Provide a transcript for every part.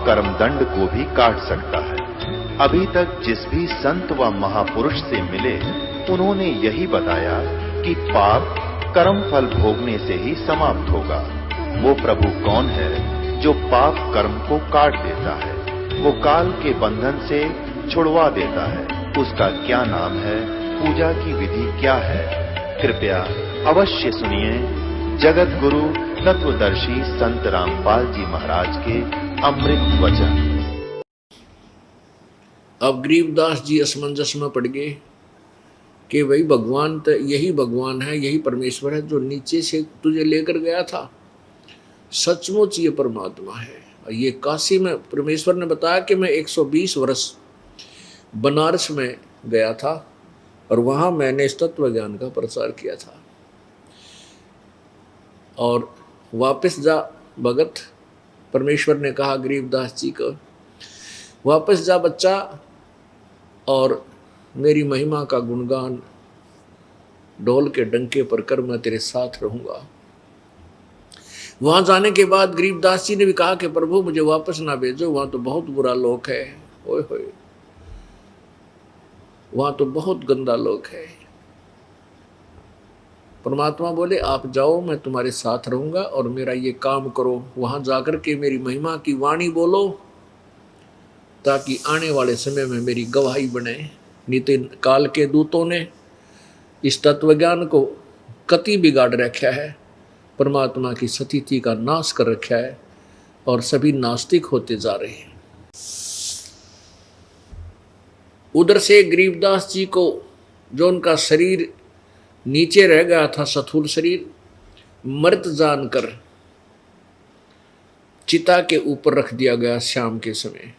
कर्मदंड को भी काट सकता है। अभी तक जिस भी संत व महापुरुष से मिले, उन्होंने यही बताया कि पाप कर्म फल भोगने से ही समाप्त होगा। वो प्रभु कौन है जो पाप कर्म को काट देता है, वो काल के बंधन से छुड़वा देता है। उसका क्या नाम है, पूजा की विधि क्या है? कृपया अवश्य सुनिए जगत गुरु तत्वदर्शी संत रामपाल जी महाराज के अमृत वचन। अब गरीबदास जी असमंजस में पड़ गए कि भाई भगवान तो यही भगवान है, यही परमेश्वर है जो नीचे से तुझे लेकर गया था। सचमुच ये परमात्मा है। और ये काशी में परमेश्वर ने बताया कि मैं 120 वर्ष बनारस में गया था और वहाँ मैंने इस तत्व ज्ञान का प्रचार किया था। और वापस जा भगत, परमेश्वर ने कहा गरीबदास जी को, वापस जा बच्चा और मेरी महिमा का गुणगान ढोल के डंके पर कर, मैं तेरे साथ रहूंगा। वहां जाने के बाद गरीबदास जी ने भी कहा कि प्रभु मुझे वापस ना भेजो, वहां तो बहुत बुरा लोक है, ओए होए, वहां तो बहुत गंदा लोक है। परमात्मा बोले आप जाओ, मैं तुम्हारे साथ रहूंगा और मेरा ये काम करो, वहां जाकर के मेरी महिमा की वाणी बोलो ताकि आने वाले समय में मेरी गवाही बने। नितिन काल के दूतों ने इस तत्वज्ञान को कति बिगाड़ रखा है, परमात्मा की सतीति का नाश कर रखा है और सभी नास्तिक होते जा रहे हैं। उधर से गरीबदास जी को जो उनका शरीर नीचे रह गया था, स्थूल शरीर, मृत जानकर चिता के ऊपर रख दिया गया शाम के समय।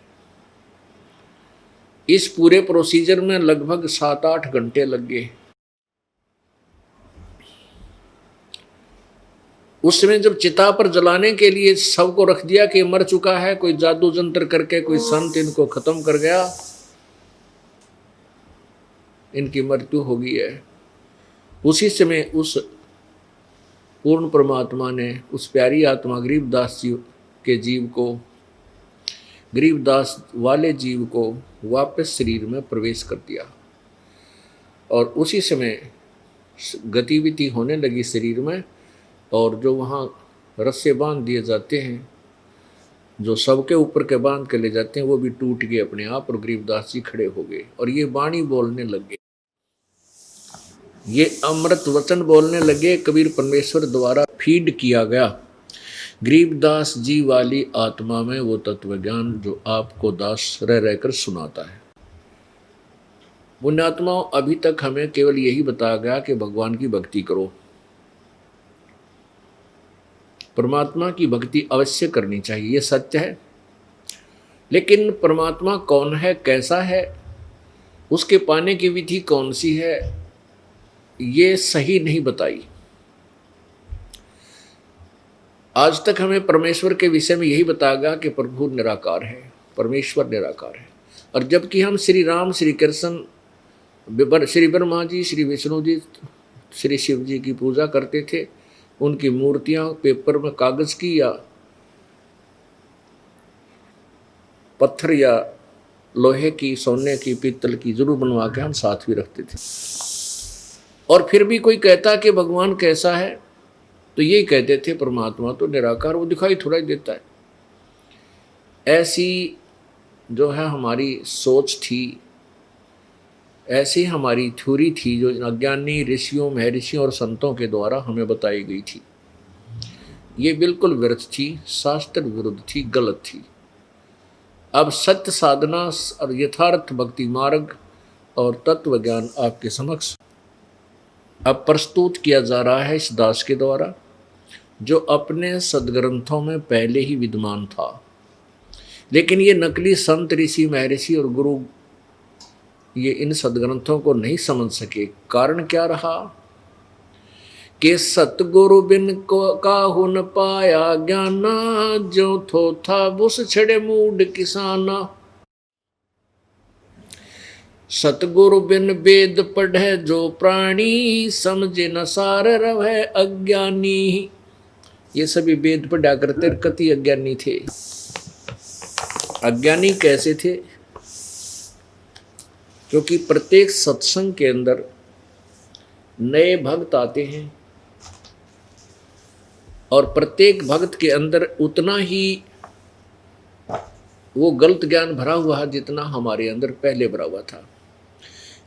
इस पूरे प्रोसीजर में लगभग 7-8 घंटे लग गए। उस समय जब चिता पर जलाने के लिए सबको रख दिया कि मर चुका है, कोई जादू जंत्र करके कोई संत इनको खत्म कर गया, इनकी मृत्यु हो गई है, उसी समय उस पूर्ण परमात्मा ने उस प्यारी आत्मा गरीबदास जी के जीव को, गरीबदास वाले जीव को वापस शरीर में प्रवेश कर दिया। और उसी समय गतिविधि होने लगी शरीर में, और जो वहाँ रस्से बांध दिए जाते हैं, जो सबके ऊपर के बांध के ले जाते हैं, वो भी टूट गए अपने आप और गरीबदास जी खड़े हो गए और ये वाणी बोलने लगे, ये अमृत वचन बोलने लगे। कबीर परमेश्वर द्वारा फीड किया गया गरीबदास जी वाली आत्मा में वो तत्वज्ञान जो आपको दास रह रहकर सुनाता है। पुण्यात्माओं, अभी तक हमें केवल यही बताया गया कि भगवान की भक्ति करो, परमात्मा की भक्ति अवश्य करनी चाहिए, ये सत्य है। लेकिन परमात्मा कौन है, कैसा है, उसके पाने की विधि कौन सी है, ये सही नहीं बताई। आज तक हमें परमेश्वर के विषय में यही बताया गया कि प्रभु निराकार है, परमेश्वर निराकार है। और जबकि हम श्री राम, श्री कृष्ण, श्री ब्रह्मा जी, श्री विष्णु जी, श्री शिव जी की पूजा करते थे, उनकी मूर्तियां पेपर में कागज की या पत्थर या लोहे की, सोने की, पीतल की जरूर बनवा के हम साथ भी रखते थे। और फिर भी कोई कहता कि भगवान कैसा है, तो यही कहते थे परमात्मा तो निराकार, वो दिखाई थोड़ा ही देता है। ऐसी जो है हमारी सोच थी, ऐसी हमारी थ्योरी थी जो अज्ञानी ऋषियों, महर्षियों और संतों के द्वारा हमें बताई गई थी। ये बिल्कुल व्यर्थ थी, शास्त्र विरुद्ध थी, गलत थी। अब सत्य साधना और यथार्थ भक्ति मार्ग और तत्व ज्ञान आपके समक्ष अब प्रस्तुत किया जा रहा है इस दास के द्वारा, जो अपने सदग्रंथों में पहले ही विद्यमान था। लेकिन ये नकली संत, ऋषि, महर्षि और गुरु ये इन सदग्रंथों को नहीं समझ सके। कारण क्या रहा कि सतगुरु बिन को काहू न पाया ज्ञाना, जो थो था बुस छड़े मूड किसाना। सतगुरु बिन वेद पढ़े जो प्राणी, समझे न सार रहे अज्ञानी। ये सभी वेद पढ़ा करते कति अज्ञानी थे। अज्ञानी कैसे थे? क्योंकि प्रत्येक सत्संग के अंदर नए भक्त आते हैं और प्रत्येक भक्त के अंदर उतना ही वो गलत ज्ञान भरा हुआ है जितना हमारे अंदर पहले भरा हुआ था।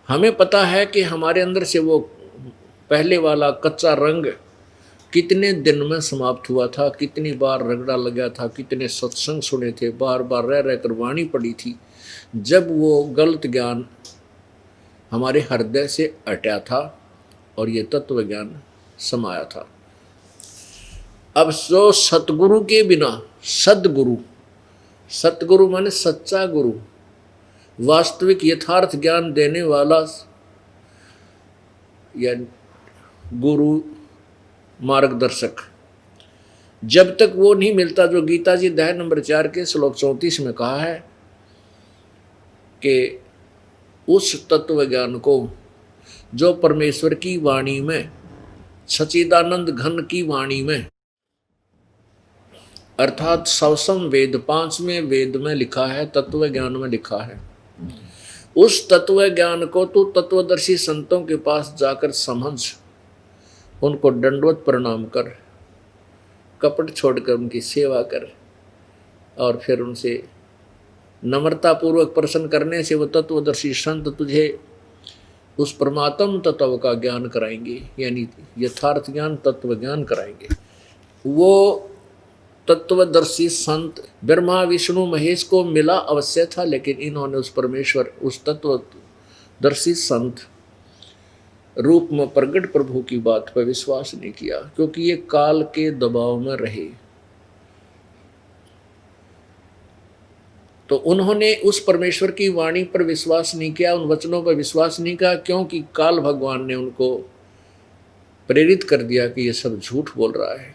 हमें पता है कि हमारे अंदर से वो पहले वाला कच्चा रंग कितने दिन में समाप्त हुआ था, कितनी बार रगड़ा लगा था, कितने सत्संग सुने थे, बार बार रह रह कर वाणी पड़ी थी, जब वो गलत ज्ञान हमारे हृदय से हटा था और ये तत्व ज्ञान समाया था। अब जो सतगुरु के बिना, सदगुरु, सतगुरु माने सच्चा गुरु, वास्तविक यथार्थ ज्ञान देने वाला या गुरु मार्गदर्शक, जब तक वो नहीं मिलता, जो गीता जी अध्याय नंबर 4 के श्लोक 34 में कहा है कि उस तत्व ज्ञान को जो परमेश्वर की वाणी में, सच्चिदानंद घन की वाणी में, अर्थात सवसम वेद, 5वें वेद में लिखा है, तत्व ज्ञान में लिखा है, उस तत्व ज्ञान को तो तत्वदर्शी संतों के पास जाकर समझ, उनको दंडवत प्रणाम कर, कपट छोड़कर उनकी सेवा कर और फिर उनसे नम्रतापूर्वक प्रश्न करने से वो तत्वदर्शी संत तुझे उस परमात्म तत्व का ज्ञान कराएंगे, यानी यथार्थ ज्ञान, तत्व ज्ञान कराएंगे। वो तत्वदर्शी संत ब्रह्मा विष्णु महेश को मिला अवश्य था, लेकिन इन्होंने उस परमेश्वर, उस तत्वदर्शी संत रूप में प्रगट प्रभु की बात पर विश्वास नहीं किया, क्योंकि ये काल के दबाव में रहे। तो उन्होंने उस परमेश्वर की वाणी पर विश्वास नहीं किया, उन वचनों पर विश्वास नहीं किया, क्योंकि काल भगवान ने उनको प्रेरित कर दिया कि ये सब झूठ बोल रहा है,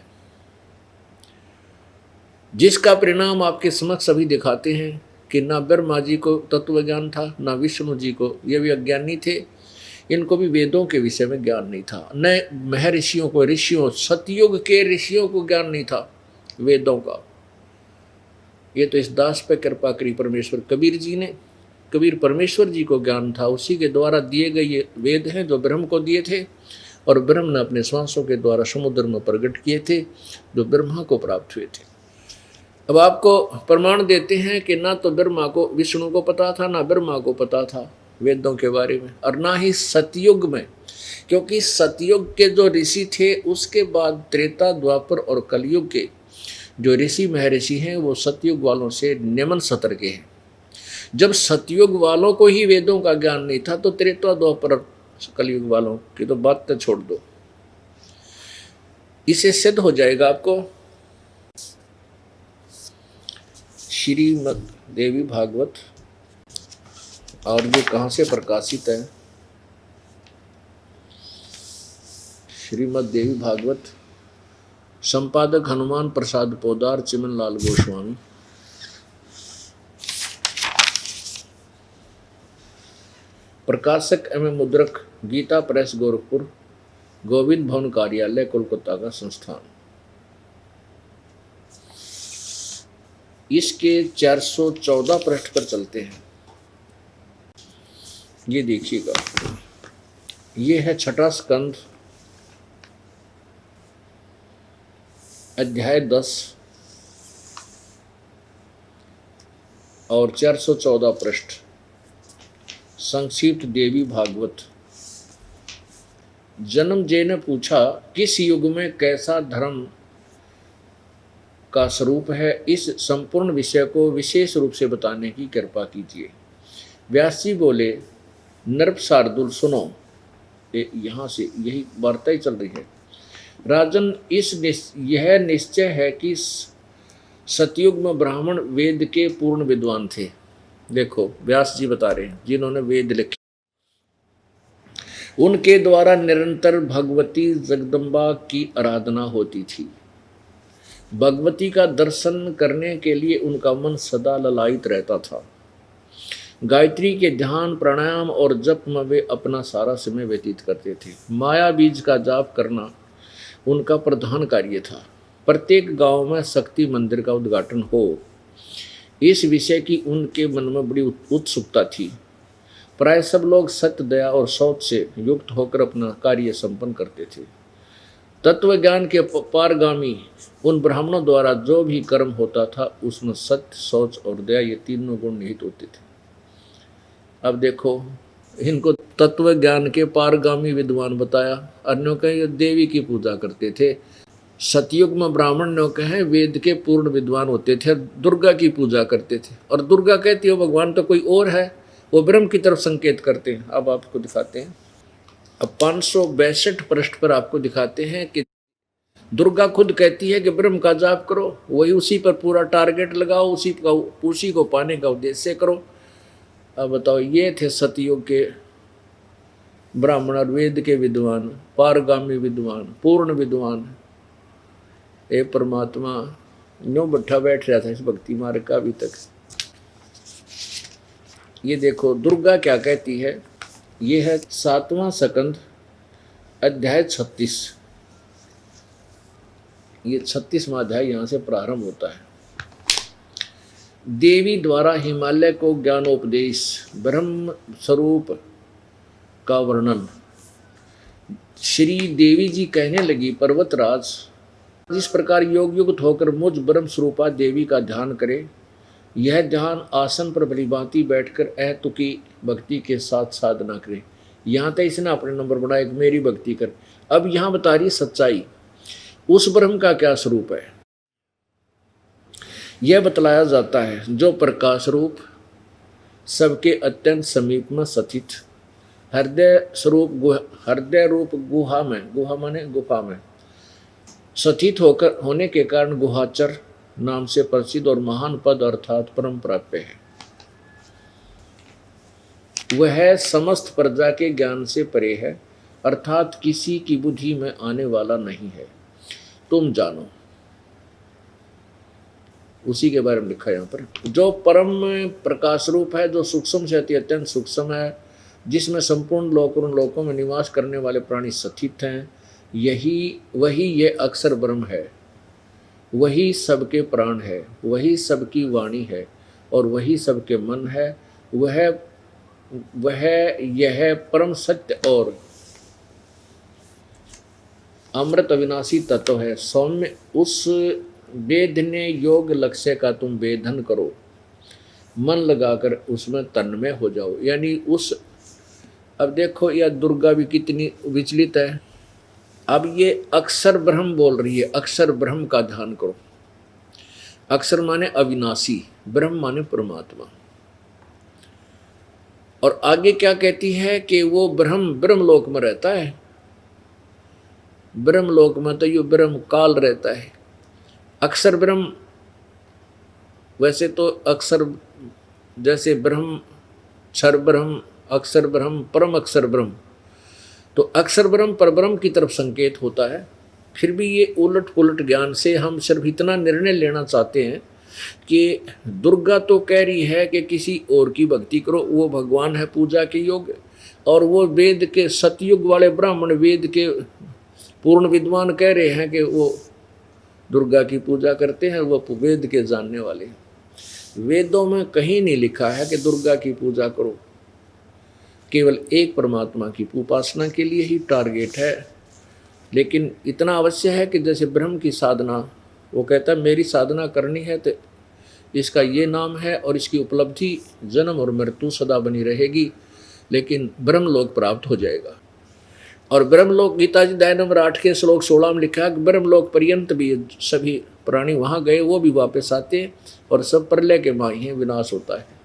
जिसका परिणाम आपके समक्ष सभी दिखाते हैं कि ना ब्रह्मा जी को तत्व ज्ञान था, ना विष्णु जी को, ये भी अज्ञानी थे, इनको भी वेदों के विषय में ज्ञान नहीं था, न महर्षियों को, ऋषियों, सतयुग के ऋषियों को ज्ञान नहीं था वेदों का। ये तो इस दास पे कृपा करी परमेश्वर कबीर जी ने। कबीर परमेश्वर जी को ज्ञान था, उसी के द्वारा दिए गए ये वेद हैं जो ब्रह्म को दिए थे, और ब्रह्म ने अपने श्वासों के द्वारा समुद्र में प्रकट किए थे, जो ब्रह्मा को प्राप्त हुए थे। अब आपको प्रमाण देते हैं कि ना तो ब्रह्मा को, विष्णु को पता था, ना ब्रह्मा को पता था वेदों के बारे में, और ना ही सतयुग में, क्योंकि सतयुग के जो ऋषि थे उसके बाद त्रेता, द्वापर और कलयुग के जो ऋषि महर्षि हैं वो सतयुग वालों से निम्न सतर के हैं। जब सतयुग वालों को ही वेदों का ज्ञान नहीं था, तो त्रेता, द्वापर, कलयुग वालों की तो बात तो छोड़ दो। इसे सिद्ध हो जाएगा आपको श्रीमद् देवी भागवत, और ये कहाँ से प्रकाशित है? श्रीमद् देवी भागवत, संपादक हनुमान प्रसाद पोदार, चिमन लाल गोस्वामी। प्रकाशक एवं मुद्रक गीता प्रेस गोरखपुर, गोविंद भवन कार्यालय, कोलकाता का संस्थान। इसके 414 पृष्ठ पर चलते हैं। ये देखिएगा, ये है 6ठा स्कंध, अध्याय 10 और 414 पृष्ठ, संक्षिप्त देवी भागवत। जन्मजय ने पूछा, किस युग में कैसा धर्म का स्वरूप है, इस संपूर्ण विषय को विशेष रूप से बताने की कृपा कीजिए। व्यास जी बोले, नृप शार्दुल सुनो। यहाँ से यही वार्ता ही चल रही है। राजन, यह निश्चय है कि सतयुग में ब्राह्मण वेद के पूर्ण विद्वान थे। देखो व्यास जी बता रहे हैं, जिन्होंने वेद लिखे, उनके द्वारा निरंतर भगवती जगदम्बा की आराधना होती थी। भगवती का दर्शन करने के लिए उनका मन सदा ललायित रहता था। गायत्री के ध्यान, प्राणायाम और जप में वे अपना सारा समय व्यतीत करते थे। माया बीज का जाप करना उनका प्रधान कार्य था। प्रत्येक गांव में शक्ति मंदिर का उद्घाटन हो, इस विषय की उनके मन में बड़ी उत्सुकता थी। प्राय सब लोग सत्य, दया और शौच से युक्त होकर अपना कार्य संपन्न करते थे। तत्व ज्ञान के पारगामी उन ब्राह्मणों द्वारा जो भी कर्म होता था उसमें सत्य, शौच और दया ये तीनों गुण निहित होते थे। अब देखो, इनको तत्व ज्ञान के पारगामी विद्वान बताया। अन्यों के ये देवी की पूजा करते थे। सतयुग में ब्राह्मण ने कहे वेद के पूर्ण विद्वान होते थे, दुर्गा की पूजा करते थे। और दुर्गा कहती हो भगवान तो कोई और है, वो ब्रह्म की तरफ संकेत करते हैं। अब आपको दिखाते हैं, अब 562 पृष्ठ पर आपको दिखाते हैं कि दुर्गा खुद कहती है कि ब्रह्म का जाप करो, वही उसी पर पूरा टारगेट लगाओ, उसी को पाने का उद्देश्य करो। अब बताओ, ये थे सतयुग के ब्राह्मण और वेद के विद्वान, पारगामी विद्वान, पूर्ण विद्वान। ए परमात्मा न्यों बैठा बैठ रहा था इस भक्ति मार्ग का अभी तक। ये देखो दुर्गा क्या कहती है। ये है 7वां स्कंद अध्याय 36। ये 36वां अध्याय यहाँ से प्रारंभ होता है। देवी द्वारा हिमालय को ज्ञानोपदेश, ब्रह्म स्वरूप का वर्णन। श्री देवी जी कहने लगी, पर्वतराज जिस प्रकार योग युक्त होकर मुझ ब्रह्म स्वरूपा देवी का ध्यान करे, यह ध्यान आसन पर भलीभांति बैठकर अहेतुकी भक्ति के साथ साधना करे। यहाँ तक इसने अपने नंबर बनाया कि मेरी भक्ति कर। अब यहाँ बता रही सच्चाई, उस ब्रह्म का क्या स्वरूप है यह बतलाया जाता है, जो प्रकाश रूप सबके अत्यंत समीप में स्थित हृदय रूप गुहा माने गुफा में स्थित होने के कारण गुहाचर नाम से प्रसिद्ध और महान पद अर्थात परम प्राप्य है। वह समस्त प्रजा के ज्ञान से परे है, अर्थात किसी की बुद्धि में आने वाला नहीं है। तुम जानो, उसी के बारे में लिखा है यहाँ पर। जो परम प्रकाश रूप है, जो सूक्ष्म से अति अत्यंत सूक्ष्म है, जिसमें संपूर्ण लोक और उन लोकों में निवास करने वाले प्राणी स्थित हैं, वही ये अक्षर ब्रह्म है। वही सबके प्राण है, वही सबकी वाणी है और वही सबके मन है। वह यह परम सत्य और अमृत अविनाशी तत्व है। सौम्य उस वेदने योग लक्ष्य का तुम वेदन करो, मन लगाकर उसमें तन्मय हो जाओ। यानी उस, अब देखो यह दुर्गा भी कितनी विचलित है। अब ये अक्षर ब्रह्म बोल रही है, अक्षर ब्रह्म का ध्यान करो। अक्षर माने अविनाशी, ब्रह्म माने परमात्मा। और आगे क्या कहती है कि वो ब्रह्मलोक में रहता है। ब्रह्मलोक में तो ये ब्रह्म काल रहता है। अक्षर ब्रह्म, वैसे तो अक्षर जैसे ब्रह्म, क्षर ब्रह्म, अक्षर ब्रह्म, परम अक्षर ब्रह्म, तो अक्षर ब्रह्म पर ब्रह्म की तरफ संकेत होता है। फिर भी ये उलट पुलट ज्ञान से हम सिर्फ इतना निर्णय लेना चाहते हैं कि दुर्गा तो कह रही है कि किसी और की भक्ति करो, वो भगवान है पूजा के योग्य, और वो वेद के सतयुग वाले ब्राह्मण, वेद के पूर्ण विद्वान कह रहे हैं कि वो दुर्गा की पूजा करते हैं, वो वेद के जानने वाले। वेदों में कहीं नहीं लिखा है कि दुर्गा की पूजा करो। केवल एक परमात्मा की उपासना के लिए ही टारगेट है। लेकिन इतना अवश्य है कि जैसे ब्रह्म की साधना, वो कहता है मेरी साधना करनी है तो इसका ये नाम है और इसकी उपलब्धि जन्म और मृत्यु सदा बनी रहेगी, लेकिन ब्रह्मलोक प्राप्त हो जाएगा। और ब्रह्मलोक, गीता जी अध्याय नंबर 8 के श्लोक 16 में लिखा है कि ब्रह्मलोक पर्यंत भी सभी प्राणी वहाँ गए, वो भी वापस आते हैं और सब प्रलय के माही विनाश होता है।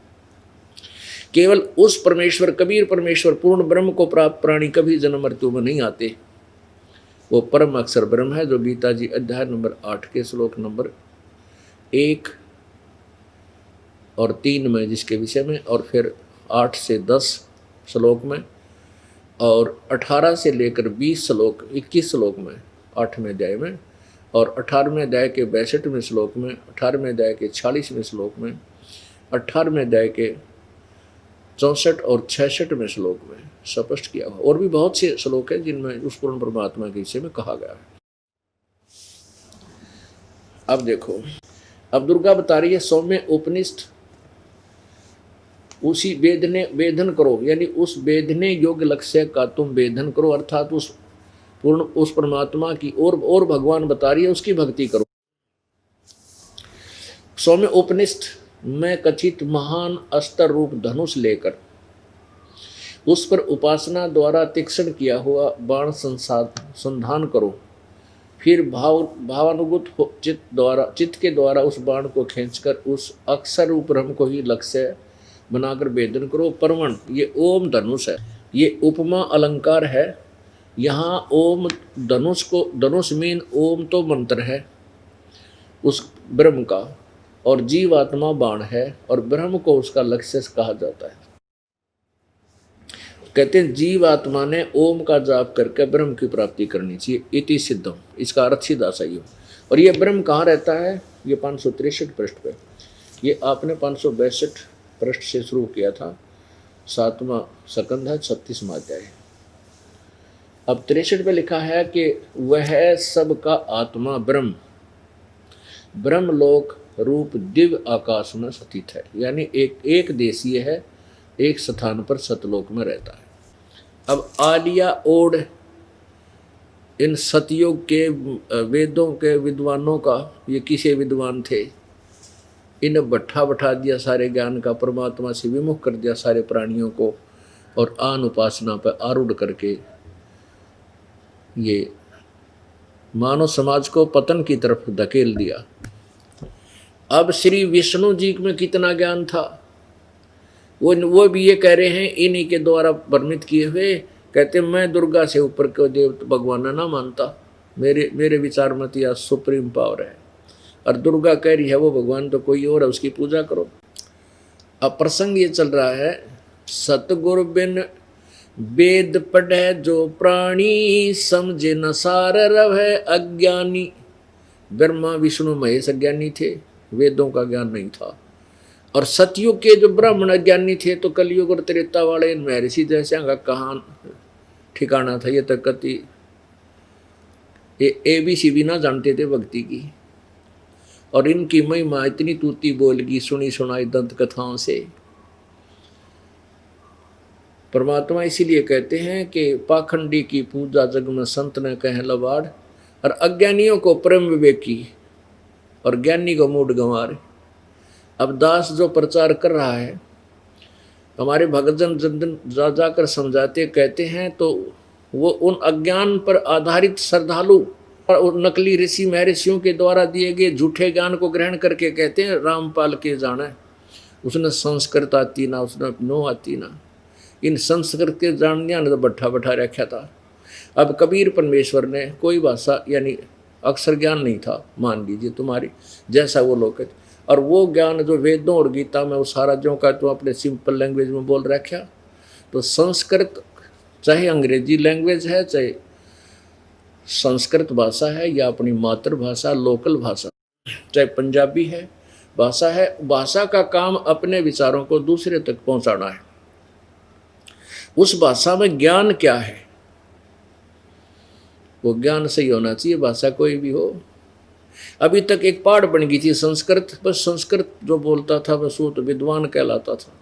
केवल उस परमेश्वर, कबीर परमेश्वर पूर्ण ब्रह्म को प्राप्त प्राणी कभी जन्म मृत्यु में नहीं आते। वो परम अक्षर ब्रह्म है, जो गीता जी अध्याय नंबर 8 के श्लोक नंबर 1 और 3 में जिसके विषय में, और फिर 8 से 10 श्लोक में, और 18 से लेकर 20 श्लोक 21 श्लोक में 8वें अध्याय में, और 18वें अध्याय के 62वें श्लोक में, 18वें अध्याय के 46वें श्लोक में, 18वें अध्याय के 64 और 66वें श्लोक में स्पष्ट किया हुआ। और भी बहुत से श्लोक हैं जिनमें उस पूर्ण परमात्मा के विषय में कहा गया है। अब देखो, अब दुर्गा बता रही है सौम्य उपनिष्ठ उसी वेदन करो, यानी उस वेदने योग्य लक्ष्य का तुम वेदन करो, अर्थात उस परमात्मा की और भगवान बता रही है उसकी भक्ति करो। सौम्य उपनिष्ठ में कथित महान अस्त्र रूप धनुष लेकर उस पर उपासना द्वारा तीक्ष्ण किया हुआ बाण संधान करो, फिर भावानुगत चित्त के द्वारा उस बाण को खींचकर उस अक्षर रूप ब्रह्म को ही लक्ष्य बनाकर वेदन करो। परवण ये ओम धनुष है, ये उपमा अलंकार है। यहाँ ओम धनुष मीन ओम तो मंत्र है उस ब्रह्म का, और जीवात्मा बाण है, और ब्रह्म को उसका लक्ष्य कहा जाता है। कहते हैं जीवात्मा ने ओम का जाप करके ब्रह्म की प्राप्ति करनी चाहिए, इति सिद्धम, इसका अर्थ सीधा सही हो। और ये ब्रह्म कहाँ रहता है? ये 563 पृष्ठ पे, ये आपने 562 पृष्ठ से शुरू किया था, 7वां स्कंध है, 36वां अध्याय। अब 63 पे लिखा है कि वह सबका आत्मा ब्रह्मलोक रूप दिव्य आकाश में स्थित है, यानी एक देशीय है, एक स्थान पर सतलोक में रहता है। अब आलिया ओड इन सतयुग के वेदों के विद्वानों का, ये किसे विद्वान थे, इन्हें बैठा दिया सारे ज्ञान का, परमात्मा से विमुख कर दिया सारे प्राणियों को, और आन उपासना पर आरूढ़ करके ये मानव समाज को पतन की तरफ धकेल दिया। अब श्री विष्णु जी में कितना ज्ञान था, वो भी ये कह रहे हैं इन्हीं के द्वारा वर्णित किए हुए, कहते मैं दुर्गा से ऊपर को देव भगवान ना मानता, मेरे विचार में तो यह सुप्रीम पावर है, और दुर्गा कह रही है वो भगवान तो कोई और है, उसकी पूजा करो। अब प्रसंग ये चल रहा है, सतगुरु बिन वेद पढ़े जो प्राणी, समझे न सार रहे अज्ञानी। ब्रह्मा विष्णु महेश अज्ञानी थे, वेदों का ज्ञान नहीं था, और सतयुग के जो ब्राह्मण अज्ञानी थे, तो कलयुग और त्रेता वाले महर्षि जैसे का कहाँ ठिकाना था। ये तक कति ABC भी ना जानते थे भक्ति की, और इनकी महिमा इतनी तूती बोलगी सुनी सुनाई दंत कथाओं से। परमात्मा इसीलिए कहते हैं कि पाखंडी की पूजा जग में संत ने कहे लबाड़, और अज्ञानियों को परम विवेकी और ज्ञानी को मूड गंवार। अब दास जो प्रचार कर रहा है, हमारे भगतजन जन जाकर समझाते कहते हैं, तो वो उन अज्ञान पर आधारित श्रद्धालु और नकली ऋषि महर्षियों के द्वारा दिए गए झूठे ज्ञान को ग्रहण करके कहते हैं रामपाल के जाना, उसने संस्कृत आती ना, उसने नो आती ना। इन संस्कृत के जानने ने तो बैठा रखा था। अब कबीर परमेश्वर ने कोई भाषा यानी अक्षर ज्ञान नहीं था, मान लीजिए तुम्हारी जैसा वो लोग कहते, और वो ज्ञान जो वेदों और गीता में वो सारा जो का तो अपने सिंपल लैंग्वेज में बोल रखा। तो संस्कृत चाहे अंग्रेजी लैंग्वेज है, चाहे संस्कृत भाषा है, या अपनी मातृभाषा लोकल भाषा, चाहे पंजाबी है भाषा है, भाषा का काम अपने विचारों को दूसरे तक पहुंचाना है। उस भाषा में ज्ञान क्या है, वो ज्ञान सही होना चाहिए, भाषा कोई भी हो। अभी तक एक पाठ बन गई थी संस्कृत, बस संस्कृत जो बोलता था बस वो तो विद्वान कहलाता था।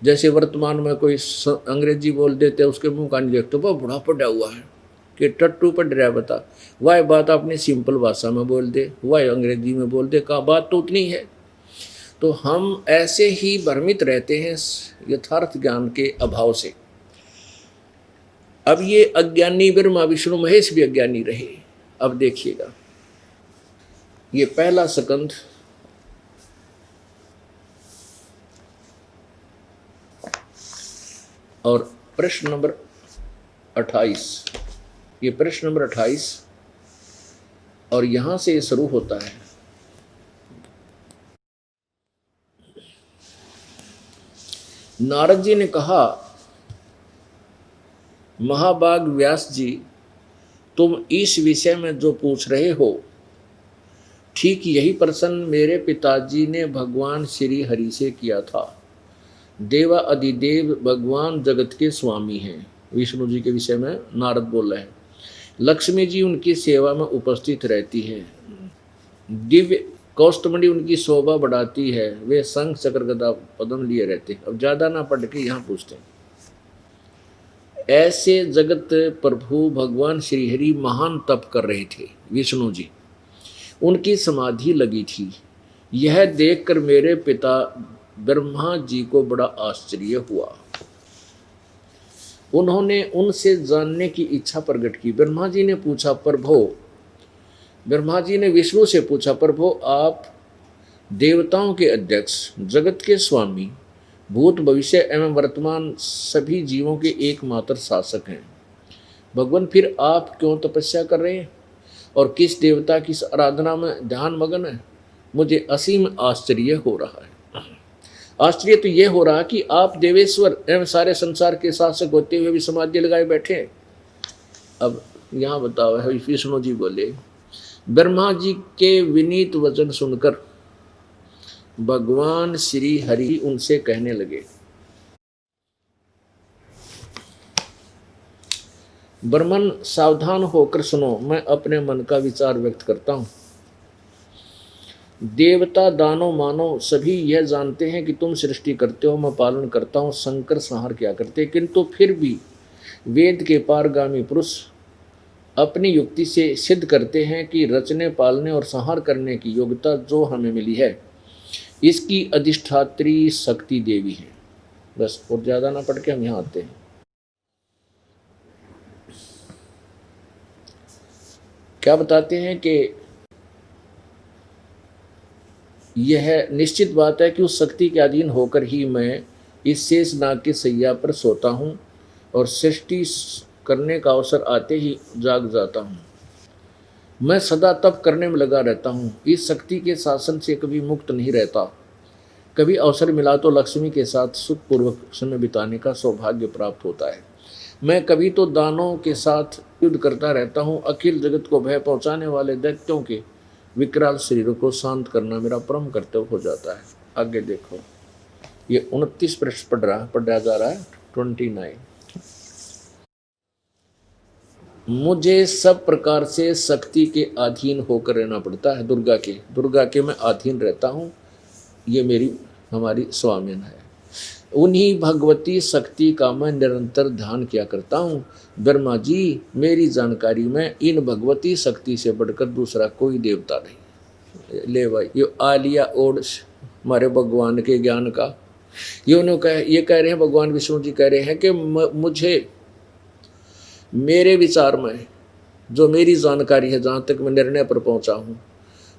जैसे वर्तमान में कोई अंग्रेजी बोल देते उसके मुंह का नहीं देखते, वो बड़ा पढ़ा हुआ है कि टट्टू पढ़ रहा है, बता वह बात अपनी सिंपल भाषा में बोल दे, वह अंग्रेजी में बोल दे, का बात तो उतनी है। तो हम ऐसे ही भ्रमित रहते हैं यथार्थ ज्ञान के अभाव से। अब ये अज्ञानी ब्रह्मा विष्णु महेश भी अज्ञानी रहे। अब देखिएगा, ये पहला स्कंध और प्रश्न नंबर 28, ये प्रश्न नंबर 28 और यहां से ये शुरू होता है। नारद जी ने कहा, महाभाग व्यास जी, तुम इस विषय में जो पूछ रहे हो, ठीक यही प्रश्न मेरे पिताजी ने भगवान श्री हरि से किया था। देवा अधिदेव भगवान जगत के स्वामी हैं। विष्णु जी के विषय में नारद बोल रहे हैं। लक्ष्मी जी उनकी सेवा में उपस्थित रहती है। दिव्य कौस्तुभमणि उनकी शोभा बढ़ाती है, वे शंख चक्र गदा पद्म लिए रहते। अब ज्यादा ना पढ़ के यहाँ पूछते हैं, ऐसे जगत प्रभु भगवान श्री हरि महान तप कर रहे थे। विष्णु जी उनकी समाधि लगी थी। यह देखकर मेरे पिता ब्रह्मा जी को बड़ा आश्चर्य हुआ। उन्होंने उनसे जानने की इच्छा प्रकट की। ब्रह्मा जी ने पूछा, प्रभो, ब्रह्मा जी ने विष्णु से पूछा, प्रभो आप देवताओं के अध्यक्ष, जगत के स्वामी, भूत भविष्य एवं वर्तमान सभी जीवों के एकमात्र शासक हैं। भगवान फिर आप क्यों तपस्या कर रहे हैं और किस देवता की आराधना में ध्यान मगन है? मुझे असीम आश्चर्य हो रहा है। आश्चर्य तो ये हो रहा कि आप देवेश्वर एवं सारे संसार के शासक होते हुए भी समाधि लगाए बैठे हैं। अब यहाँ बताओ है, विष्णु जी बोले, ब्रह्मा जी के विनीत वचन सुनकर भगवान श्री हरि उनसे कहने लगे, ब्रह्मन सावधान होकर सुनो, मैं अपने मन का विचार व्यक्त करता हूं। देवता दानव मानव सभी यह जानते हैं कि तुम सृष्टि करते हो, मैं पालन करता हूँ, संकर संहार क्या करते, किंतु फिर भी वेद के पारगामी पुरुष अपनी युक्ति से सिद्ध करते हैं कि रचने पालने और संहार करने की योग्यता जो हमें मिली है, इसकी अधिष्ठात्री शक्ति देवी है। बस और ज़्यादा ना पढ़ के हम यहाँ आते हैं। क्या बताते हैं कि यह निश्चित बात है कि उस शक्ति के अधीन होकर ही मैं इस शेष नाग की सैया पर सोता हूँ और सृष्टि करने का अवसर आते ही जाग जाता हूँ। मैं सदा तप करने में लगा रहता हूँ, इस शक्ति के शासन से कभी मुक्त नहीं रहता। कभी अवसर मिला तो लक्ष्मी के साथ सुखपूर्वक समय बिताने का सौभाग्य प्राप्त होता है। मैं कभी तो दानों के साथ युद्ध करता रहता हूँ। अखिल जगत को भय पहुँचाने वाले दैत्यों के विकराल शरीरों को शांत करना मेरा परम कर्तव्य हो जाता है। आगे देखो, ये 29 पृष्ठ पढ़ा जा रहा है, 29। मुझे सब प्रकार से शक्ति के अधीन होकर रहना पड़ता है। दुर्गा के मैं अधीन रहता हूँ। ये हमारी स्वामिन है। उन्हीं भगवती शक्ति का मैं निरंतर ध्यान किया करता हूँ। ब्रह्मा जी, मेरी जानकारी में इन भगवती शक्ति से बढ़कर दूसरा कोई देवता नहीं। ले भाई, ये आलिया ओढ़ हमारे भगवान के ज्ञान का। ये कह रहे हैं, भगवान विष्णु जी कह रहे हैं कि मुझे मेरे विचार में जो मेरी जानकारी है, जहाँ तक मैं निर्णय पर पहुँचा हूँ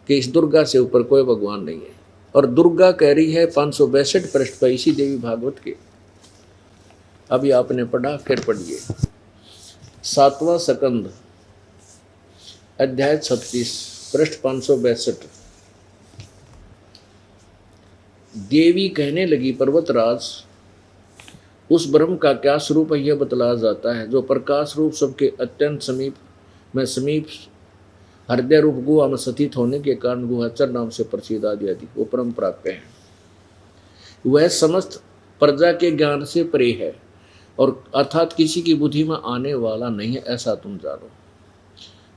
कि इस दुर्गा से ऊपर कोई भगवान नहीं है। और दुर्गा कह रही है 562 पृष्ठ पर इसी देवी भागवत के। अभी आपने पढ़ा, फिर पढ़िए। 7वां स्कंद अध्याय 36 पृष्ठ 562। देवी कहने लगी, पर्वतराज, उस ब्रह्म का क्या स्वरूप है यह बतलाया जाता है, जो प्रकाश रूप सबके अत्यंत समीप हृदय रूप गुहा में स्थित होने के कारण गुहाचर नाम से प्रसिद्ध आदि वो परम प्राप्य है। वह समस्त प्रजा के ज्ञान से परे है और अर्थात किसी की बुद्धि में आने वाला नहीं है, ऐसा तुम जानो।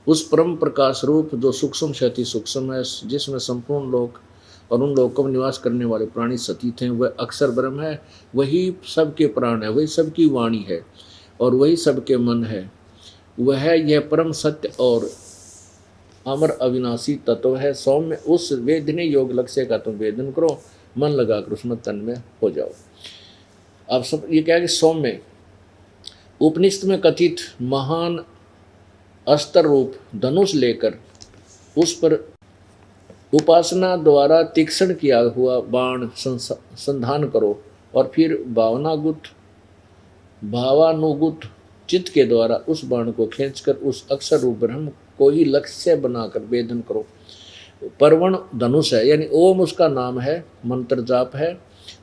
उस परम प्रकाश रूप जो सूक्ष्म से अति सूक्ष्म है, जिसमें संपूर्ण लोक और उन लोकों में निवास करने वाले प्राणी स्थित हैं, वह अक्षर ब्रह्म है। वही सबके प्राण है, वही सबकी वाणी है और वही सबके मन है। वह यह परम सत्य और अमर अविनाशी तत्व है। सौम्य उस वेदने योग लक्ष्य का तुम वेदन करो, मन लगाकर उसमें तन में हो जाओ। अब सब ये क्या है कि सौम्य उपनिषद में कथित महान अस्त्र रूप धनुष लेकर उस पर उपासना द्वारा तीक्ष्ण किया हुआ बाण संधान करो और फिर भावानुगुत चित्त के द्वारा उस बाण को खींचकर उस अक्षर रूप ब्रह्म को ही लक्ष्य बनाकर वेदन करो। परवण धनुष है, यानी ओम उसका नाम है, मंत्र जाप है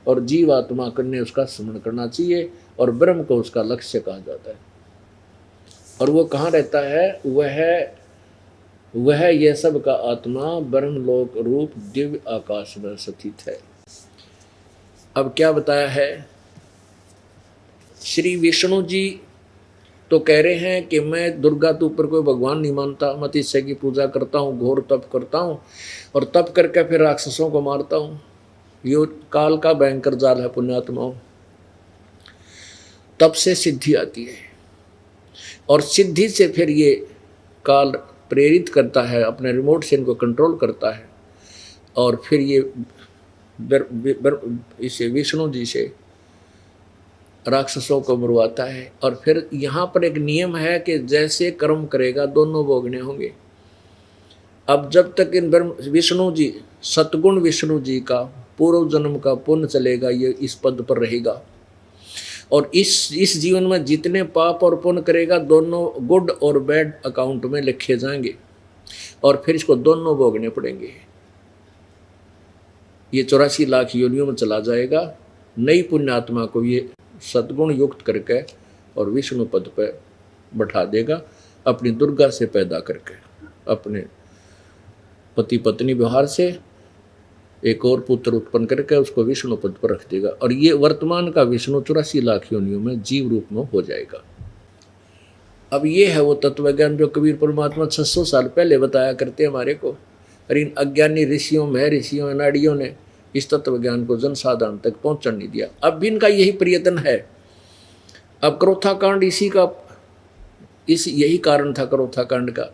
और जीवात्मा करने उसका स्मरण करना चाहिए और ब्रह्म को उसका लक्ष्य कहा जाता है। और वो कहाँ रहता है? वह यह सब का आत्मा ब्रह्मलोक रूप दिव्य आकाश में स्थित है। अब क्या बताया है? श्री विष्णु जी तो कह रहे हैं कि मैं दुर्गा तो ऊपर कोई भगवान नहीं मानता, मैं ईश्वर की पूजा करता हूँ, घोर तप करता हूँ और तप करके फिर राक्षसों को मारता हूँ। ये काल का भयंकर जाल है पुण्यात्माओं। तप से सिद्धि आती है और सिद्धि से फिर ये काल प्रेरित करता है, अपने रिमोट से इनको कंट्रोल करता है और फिर ये इसे विष्णु जी से राक्षसों को मरवाता है। और फिर यहाँ पर एक नियम है कि जैसे कर्म करेगा दोनों भोगने होंगे। अब जब तक इन विष्णु जी, सतगुण विष्णु जी का पूर्व जन्म का पुण्य चलेगा, ये इस पद पर रहेगा और इस जीवन में जितने पाप और पुण्य करेगा दोनों गुड और बैड अकाउंट में लिखे जाएंगे और फिर इसको दोनों भोगने पड़ेंगे। ये 84 लाख योनियों में चला जाएगा। नई पुण्यात्मा को ये सद्गुण युक्त करके और विष्णु पद पर बैठा देगा, अपनी दुर्गा से पैदा करके, अपने पति पत्नी व्यवहार से एक और पुत्र उत्पन्न करके उसको विष्णु पद पर रख देगा और ये वर्तमान का विष्णु 84 लाख योनियों में जीव रूप में हो जाएगा। अब ये है वो तत्वज्ञान जो कबीर परमात्मा 600 साल पहले बताया करते हमारे को, और इन अज्ञानी ऋषियों, महर्षियों, नाड़ियों ने इस तत्वज्ञान को जनसाधारण तक पहुंचने नहीं दिया। अब भी इनका यही प्रयत्न है। अब क्रोथा कांड यही कारण था क्रोथा कांड का।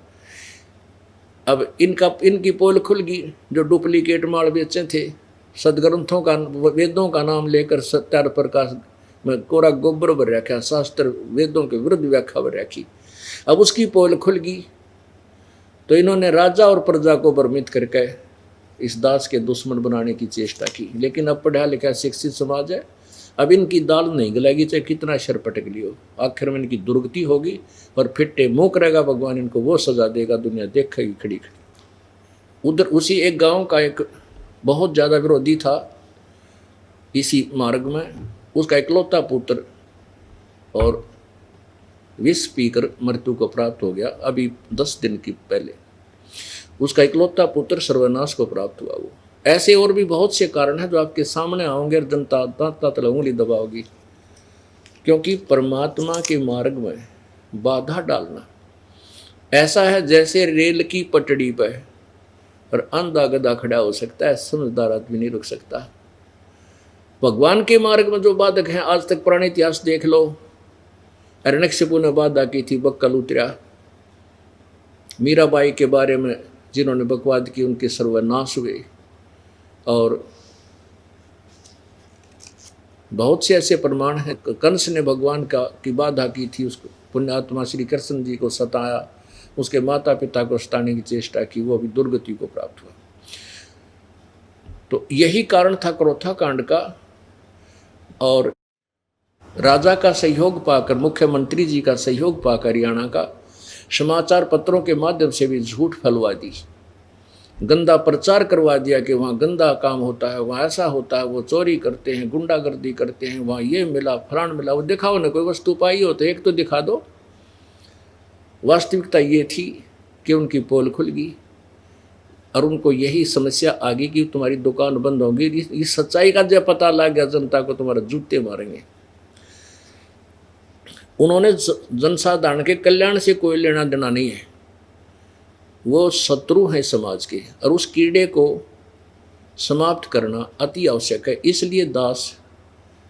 अब इनकी पोल खुल गई, जो डुप्लीकेट माल बेचे थे, सदग्रंथों का, वेदों का नाम लेकर सत्यार प्रकाश में कोरा गोबर भर रखा, शास्त्र वेदों के विरुद्ध व्याख्या भर रखी। अब उसकी पोल खुल गई तो इन्होंने राजा और प्रजा को भ्रमित करके इस दास के दुश्मन बनाने की चेष्टा की। लेकिन अब पढ़ा लिखा शिक्षित समाज है, अब इनकी दाल नहीं गलेगी चाहे कितना शर पटक लियो, आखिर में इनकी दुर्गति होगी और फिट्टे मुँह करेगा भगवान, इनको वो सजा देगा, दुनिया देखेगी खड़ी खड़ी। उधर उसी एक गांव का एक बहुत ज़्यादा विरोधी था इसी मार्ग में, उसका इकलौता पुत्र और विष पीकर मृत्यु को प्राप्त हो गया। अभी 10 दिन की पहले उसका इकलौता पुत्र सर्वनाश को प्राप्त हुआ। वो ऐसे और भी बहुत से कारण हैं जो आपके सामने आओगे और जनता तल उंगली दबाओगी, क्योंकि परमात्मा के मार्ग में बाधा डालना ऐसा है जैसे रेल की पटड़ी पर और अंधा गधा खड़ा हो सकता है, समझदार आदमी नहीं रुक सकता। भगवान के मार्ग में जो बाधक हैं, आज तक पुराने इतिहास देख लो, हिरण्यकशिपु ने बाधा की थी, बक्कल उतरा। मीराबाई के बारे में जिन्होंने बकवाद की उनके सर्वनाश हुए, और बहुत से ऐसे प्रमाण हैं। कंस ने भगवान की बाधा की थी, उसको पुण्यात्मा श्री कृष्ण जी को सताया, उसके माता पिता को सताने की चेष्टा की, वो भी दुर्गति को प्राप्त हुआ। तो यही कारण था क्रोथा कांड का। और राजा का सहयोग पाकर, मुख्यमंत्री जी का सहयोग पाकर हरियाणा का, समाचार पत्रों के माध्यम से भी झूठ फैलवा दी, गंदा प्रचार करवा दिया कि वहाँ गंदा काम होता है, वहाँ ऐसा होता है, वो चोरी करते हैं, गुंडागर्दी करते हैं, वहाँ ये मिला, फलान मिला। वो दिखाओ ना, कोई वस्तु पाई हो तो एक तो दिखा दो। वास्तविकता ये थी कि उनकी पोल खुल गई और उनको यही समस्या आ गई कि तुम्हारी दुकान बंद होगी। इस सच्चाई का जब पता लग गया, जनता को तुम्हारा जूते मारेंगे। उन्होंने जनसाधारण के कल्याण से कोई लेना देना नहीं है, वो शत्रु हैं समाज के, और उस कीड़े को समाप्त करना अति आवश्यक है। इसलिए दास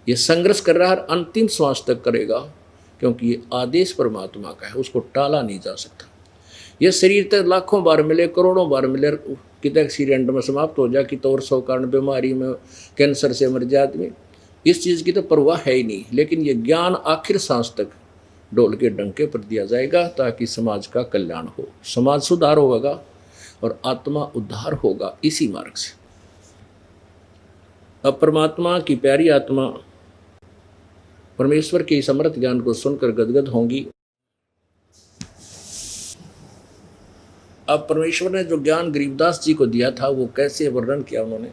ये संघर्ष कर रहा है, अंतिम श्वास तक करेगा, क्योंकि ये आदेश परमात्मा का है, उसको टाला नहीं जा सकता। ये शरीर तक लाखों बार मिले, करोड़ों बार मिले, कितने एक्सीडेंट में समाप्त हो जाए, कि तो और 100 कारण बीमारी में, कैंसर से मर जाए आदमी, इस चीज़ की तो परवाह है ही नहीं। लेकिन ये ज्ञान आखिर सांस तक ढोल के डंके पर दिया जाएगा, ताकि समाज का कल्याण हो, समाज सुधार होगा और आत्मा उद्धार होगा इसी मार्ग से। अब परमात्मा की प्यारी आत्मा परमेश्वर के समर्थ ज्ञान को सुनकर गदगद होंगी। अब परमेश्वर ने जो ज्ञान गरीबदास जी को दिया था, वो कैसे वर्णन किया उन्होंने।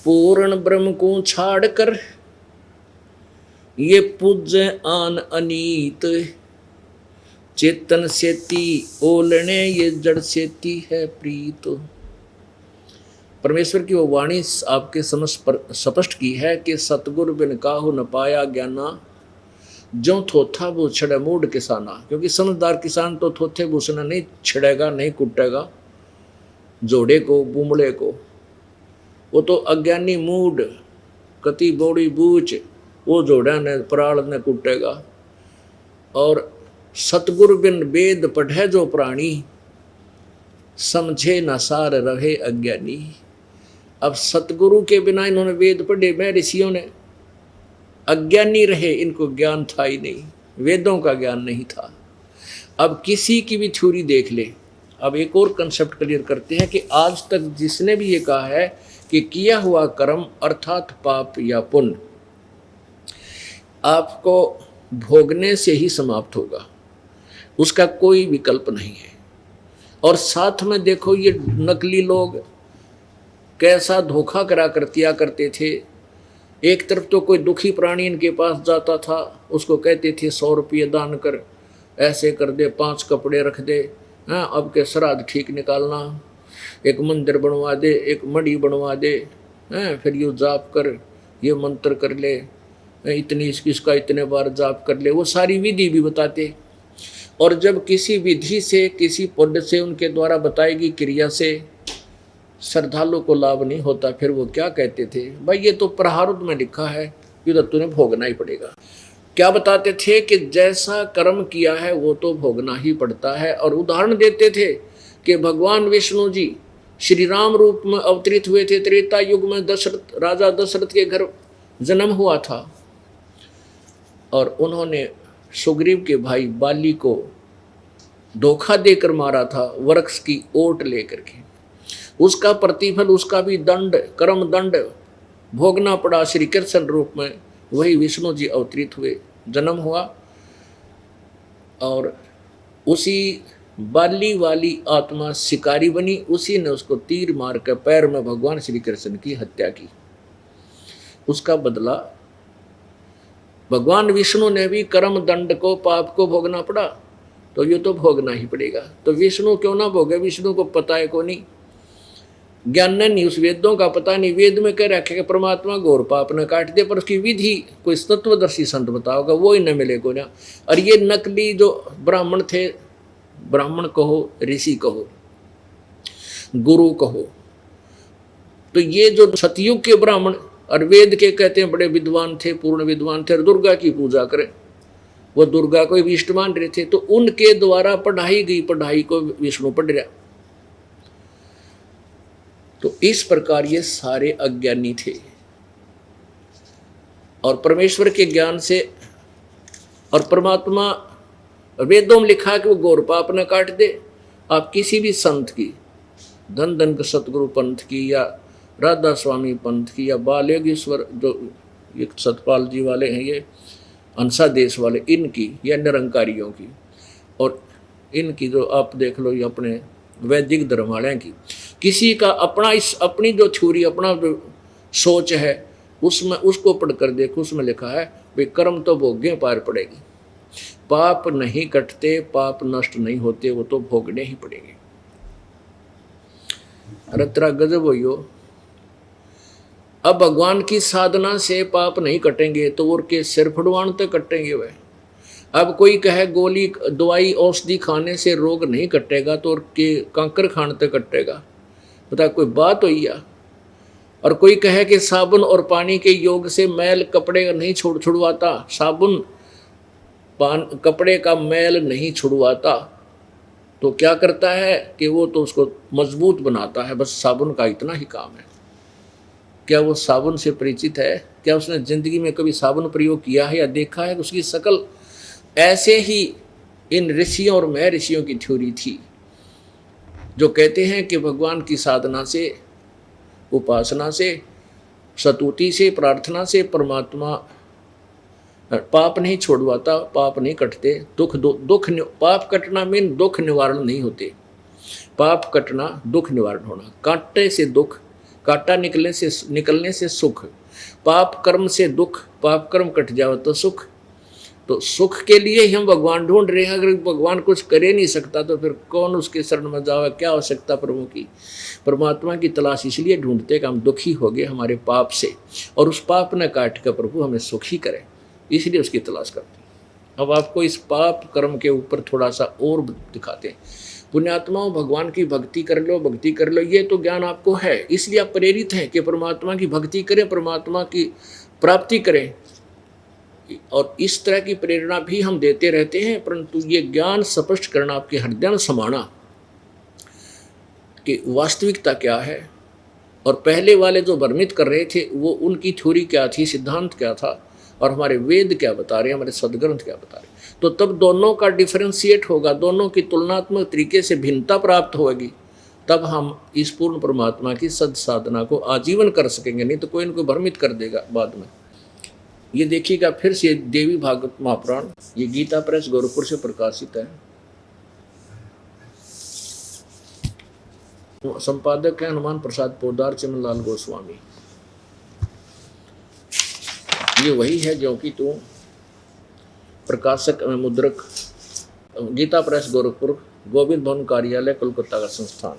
पूर्ण ब्रह्म को छाड़कर ये पूज्य आन अनीत, चेतन सेती ओलने ये जड़ सेती है प्रीत। परमेश्वर की वो वाणी आपके समझ पर स्पष्ट की है कि सतगुरु बिन काहू न पाया ज्ञाना, जो थोथा वो छड़े मूड किसाना, क्योंकि समझदार किसान तो थोथे भूसना नहीं छिड़ेगा, नहीं कुटेगा जोड़े को बुमड़े को। वो तो अज्ञानी मूड कति बोड़ी बूच वो जोड़ा ने प्राण ने कुटेगा। और सतगुरु बिन वेद पढ़े जो प्राणी, समझे न सार रहे अज्ञानी। अब सतगुरु के बिना इन्होंने वेद पढ़े, मैं ऋषियों ने, अज्ञानी रहे, इनको ज्ञान था ही नहीं, वेदों का ज्ञान नहीं था। अब किसी की भी थ्योरी देख ले। अब एक और कंसेप्ट क्लियर करते हैं कि आज तक जिसने भी ये कहा है कि किया हुआ कर्म अर्थात पाप या पुण्य आपको भोगने से ही समाप्त होगा, उसका कोई विकल्प नहीं है। और साथ में देखो ये नकली लोग कैसा धोखा करा करतिया करते थे। एक तरफ तो कोई दुखी प्राणी इनके पास जाता था, उसको कहते थे 100 रुपये दान कर, ऐसे कर दे, 5 कपड़े रख दे, हाँ अब के श्राद्ध ठीक निकालना, एक मंदिर बनवा दे, एक मड़ी बनवा दे, हैं फिर ये जाप कर, ये मंत्र कर ले, इतनी इसका इतने बार जाप कर ले, वो सारी विधि भी बताते। और जब किसी विधि से, किसी पुण्य से, उनके द्वारा बताएगी क्रिया से श्रद्धालु को लाभ नहीं होता, फिर वो क्या कहते थे, भाई ये तो प्रारब्ध में लिखा है, ये तो तूने भोगना ही पड़ेगा। क्या बताते थे कि जैसा कर्म किया है वो तो भोगना ही पड़ता है। और उदाहरण देते थे कि भगवान विष्णु जी श्री राम रूप में अवतरित हुए थे, त्रेता युग में दशरथ, राजा दशरथ के घर जन्म हुआ था, और उन्होंने सुग्रीव के भाई बाली को धोखा देकर मारा था, वृक्ष की ओट लेकर के। उसका प्रतिफल, उसका भी दंड, कर्म दंड भोगना पड़ा। श्री कृष्ण रूप में वही विष्णु जी अवतरित हुए, जन्म हुआ, और उसी बाली वाली आत्मा शिकारी बनी, उसी ने उसको तीर मार कर पैर में भगवान श्री कृष्ण की हत्या की। उसका बदला भगवान विष्णु ने भी कर्म दंड को, पाप को भोगना पड़ा, तो ये तो भोगना ही पड़ेगा। तो विष्णु क्यों ना भोगे, विष्णु को पता है को नहीं, ज्ञान नहीं, उस वेदों का पता नहीं। वेद में कह रखे कि परमात्मा घोर पाप न काट दे, पर उसकी विधि कोई तत्वदर्शी संत बताओगा, वो ही न मिले को ना। और ये नकली जो ब्राह्मण थे, ब्राह्मण कहो, ऋषि कहो, गुरु कहो, तो ये जो सतयुग के ब्राह्मण और वेद के कहते हैं बड़े विद्वान थे, पूर्ण विद्वान थे, और दुर्गा की पूजा करें, वो दुर्गा को भी इष्ट मान रहे थे, तो उनके द्वारा पढ़ाई गई पढ़ाई को विष्णु पढ़ रहा। तो इस प्रकार ये सारे अज्ञानी थे, और परमेश्वर के ज्ञान से, और परमात्मा वेदों में लिखा कि वो गौर पाप न काट दे। आप किसी भी संत की, धन धन सतगुरु पंथ की, या राधा स्वामी पंथ की, या बाल योगेश्वर जो ये सतपाल जी वाले हैं, ये अंसा देश वाले, इनकी, या निरंकारियों की, और इनकी जो आप देख लो, ये अपने वैदिक धर्म वाले की, किसी का अपना अपनी जो थ्योरी, अपना जो सोच है, उसमें उसको पढ़कर देखो, उसमें लिखा है भाई कर्म तो भोगे पार पड़ेगी, पाप नहीं कटते, पाप नष्ट नहीं होते, वो तो भोगने ही पड़ेंगे। अरे तेरा गजब हो। अब भगवान की साधना से पाप नहीं कटेंगे तो और के सिर फुड़वान तो कटेंगे वह। अब कोई कहे गोली दवाई औषधि खाने से रोग नहीं कटेगा तो और के कंकर खाने तक कटेगा, बता कोई बात हुई या। और कोई कहे कि साबुन और पानी के योग से मैल कपड़े नहीं छुड़वाता, साबुन कपड़े का मैल नहीं छुड़वाता, तो क्या करता है कि वो तो उसको मजबूत बनाता है, बस साबुन का इतना ही काम है। क्या वो साबुन से परिचित है? क्या उसने जिंदगी में कभी साबुन प्रयोग किया है या देखा है उसकी शकल? ऐसे ही इन ऋषियों और महर्षियों की थ्योरी थी जो कहते हैं कि भगवान की साधना से, उपासना से, स्तुति से, प्रार्थना से परमात्मा पाप नहीं छोड़वाता, पाप नहीं कटते, दुख पाप कटना मीन दुख निवारण नहीं होते, पाप कटना दुख निवारण होना। कांटे से दुख, कांटा निकलने से सुख, पाप कर्म से दुख, पाप कर्म कट जाओ तो सुख। तो सुख के लिए ही हम भगवान ढूंढ रहे हैं। अगर भगवान कुछ करे नहीं सकता तो फिर कौन उसके शरण में जाओ? क्या आवश्यकता प्रभु की? परमात्मा की तलाश इसलिए ढूंढते कि हम दुखी हो गए हमारे पाप से, और उस पाप ने काट कर प्रभु हमें सुखी करे, इसलिए उसकी तलाश करते हैं। अब आपको इस पाप कर्म के ऊपर थोड़ा सा और दिखाते हैं। पुण्यात्माओं, भगवान की भक्ति कर लो, भक्ति कर लो, ये तो ज्ञान आपको है, इसलिए आप प्रेरित हैं कि परमात्मा की भक्ति करें, परमात्मा की प्राप्ति करें। और इस तरह की प्रेरणा भी हम देते रहते हैं, परंतु ये ज्ञान स्पष्ट करना, आपके हृदय में समाना कि वास्तविकता क्या है। और पहले वाले जो भ्रमित कर रहे थे वो उनकी थ्योरी क्या थी, सिद्धांत क्या था, और हमारे वेद क्या बता रहे हैं, हमारे सदग्रंथ क्या बता रहे हैं। तो तब दोनों का डिफरेंशिएट होगा, दोनों की तुलनात्मक तरीके से भिन्नता प्राप्त होगी, तब हम इस पूर्ण परमात्मा की सद साधना को आजीवन कर सकेंगे। नहीं तो कोई इनको भ्रमित कर देगा बाद में। ये देखिएगा फिर से देवी भागवत महापुराण, ये गीता प्रेस गोरखपुर से प्रकाशित है। संपादक है हनुमान प्रसाद पोदार, चिमनलाल गोस्वामी। ये वही है जो कि तू प्रकाशक मुद्रक, गीता प्रेस गोरखपुर, गोविंद भवन कार्यालय, कोलकाता का संस्थान।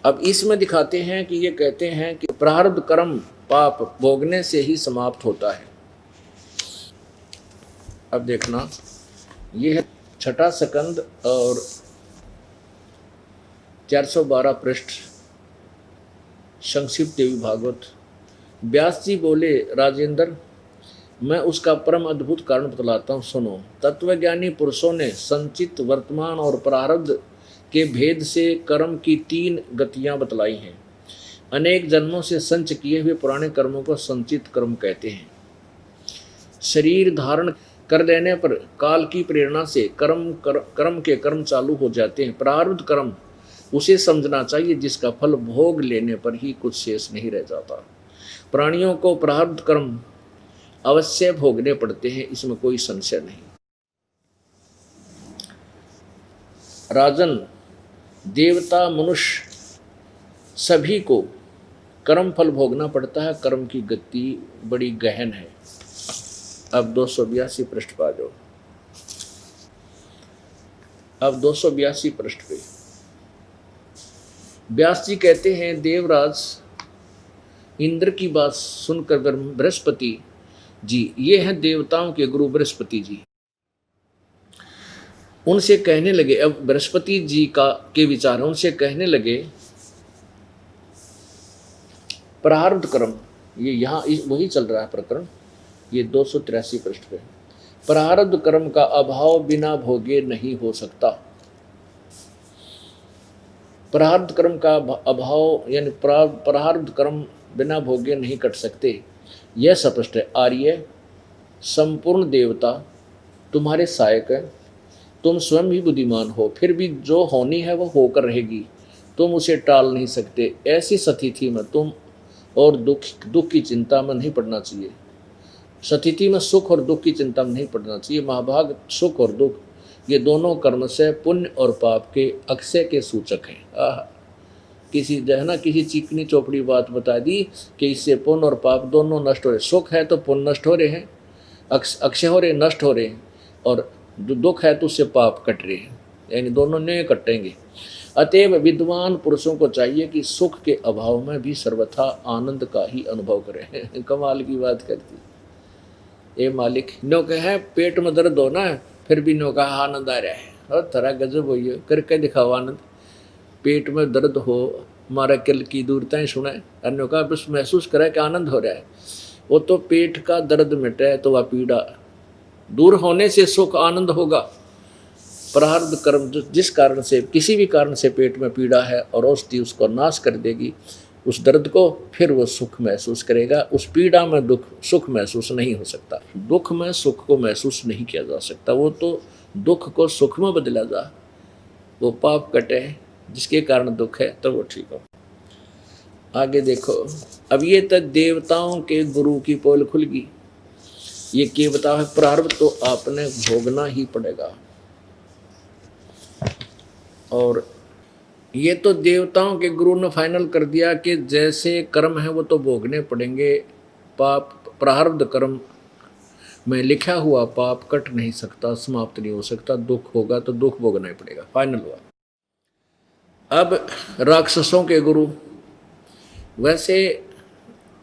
अब इसमें दिखाते हैं कि ये कहते हैं कि प्रारब्ध कर्म पाप भोगने से ही समाप्त होता है। अब देखना, ये है छठा स्कंद और 412 पृष्ठ, संक्षिप्त देवी भागवत। व्यास जी बोले, राजेंद्र, मैं उसका परम अद्भुत कारण बतलाता हूँ, सुनो। तत्वज्ञानी पुरुषों ने संचित, वर्तमान और प्रारब्ध के भेद से कर्म की 3 गतियाँ बतलाई हैं। अनेक जन्मों से संच किए हुए पुराने कर्मों को संचित कर्म कहते हैं। शरीर धारण कर लेने पर काल की प्रेरणा से कर्म के कर्म चालू हो जाते हैं। प्रारब्ध कर्म उसे समझना चाहिए जिसका फल भोग लेने पर ही कुछ शेष नहीं रह जाता। प्राणियों को प्रारब्ध कर्म अवश्य भोगने पड़ते हैं, इसमें कोई संशय नहीं। राजन, देवता, मनुष्य सभी को कर्म फल भोगना पड़ता है। कर्म की गति बड़ी गहन है। अब 282 पृष्ठ पा जाओ। अब 282 पृष्ठ पे व्यास जी कहते हैं, देवराज, इंद्र की बात सुनकर बृहस्पति जी, ये हैं देवताओं के गुरु बृहस्पति जी, उनसे कहने लगे। अब बृहस्पति जी के विचार, उनसे कहने लगे, प्रारब्ध कर्म, ये यहाँ वही चल रहा है प्रकरण, ये 283 पृष्ठ पे। प्रारब्ध कर्म का अभाव बिना भोगे नहीं हो सकता। प्रारब्ध कर्म का अभाव यानी प्रारब्ध कर्म बिना भोगे नहीं कट सकते, यह स्पष्ट है। आर्य, संपूर्ण देवता तुम्हारे सहायक है। तुम स्वयं भी बुद्धिमान हो, फिर भी जो होनी है वह होकर रहेगी, तुम उसे टाल नहीं सकते। ऐसी स्थिति में तुम और दुख की चिंता में नहीं पड़ना चाहिए। स्थिति में सुख और दुख की चिंता में नहीं पड़ना चाहिए। महाभाग, सुख और दुख ये दोनों कर्म से पुण्य और पाप के अक्षय के सूचक हैं। किसी जो है ना, किसी चिकनी चौपड़ी बात बता दी कि इससे पुण्य और पाप दोनों नष्ट हो रहे। सुख है तो पुण्य नष्ट हो रहे हैं, अक्षय हो रहे, नष्ट हो रहे हैं, और जो दुख है तो उससे पाप कट रहे हैं, यानी दोनों नहीं कटेंगे। अतएव विद्वान पुरुषों को चाहिए कि सुख के अभाव में भी सर्वथा आनंद का ही अनुभव करें। कमाल की बात करती। ए मालिक, नो कहे पेट में दर्द होना है, फिर भी नो कहा आनंद आ रहा है, और थोड़ा गजब होइए करके दिखाओ आनंद। पेट में दर्द हो, हमारा किल की दूरताएं सुने, अन्यों का बस महसूस करे कि आनंद हो रहा है। वो तो पेट का दर्द मिटे तो वह पीड़ा दूर होने से सुख आनंद होगा। प्रारब्ध कर्म जिस कारण से, किसी भी कारण से पेट में पीड़ा है, और औषधि उसको नाश कर देगी उस दर्द को, फिर वो सुख महसूस करेगा। उस पीड़ा में सुख महसूस नहीं हो सकता। दुख में सुख को महसूस नहीं किया जा सकता। वो तो दुख को सुख में बदला जा, वो पाप कटे जिसके कारण दुख है, तो वो ठीक हो। आगे देखो, अब ये तक देवताओं के गुरु की पोल खुल गई। ये क्या बताओ है, प्रारब्ध तो आपने भोगना ही पड़ेगा। और ये तो देवताओं के गुरु ने फाइनल कर दिया कि जैसे कर्म है वो तो भोगने पड़ेंगे। पाप, प्रारब्ध कर्म में लिखा हुआ पाप कट नहीं सकता, समाप्त नहीं हो सकता। दुख होगा तो दुख भोगना ही पड़ेगा, फाइनल हुआ। अब राक्षसों के गुरु, वैसे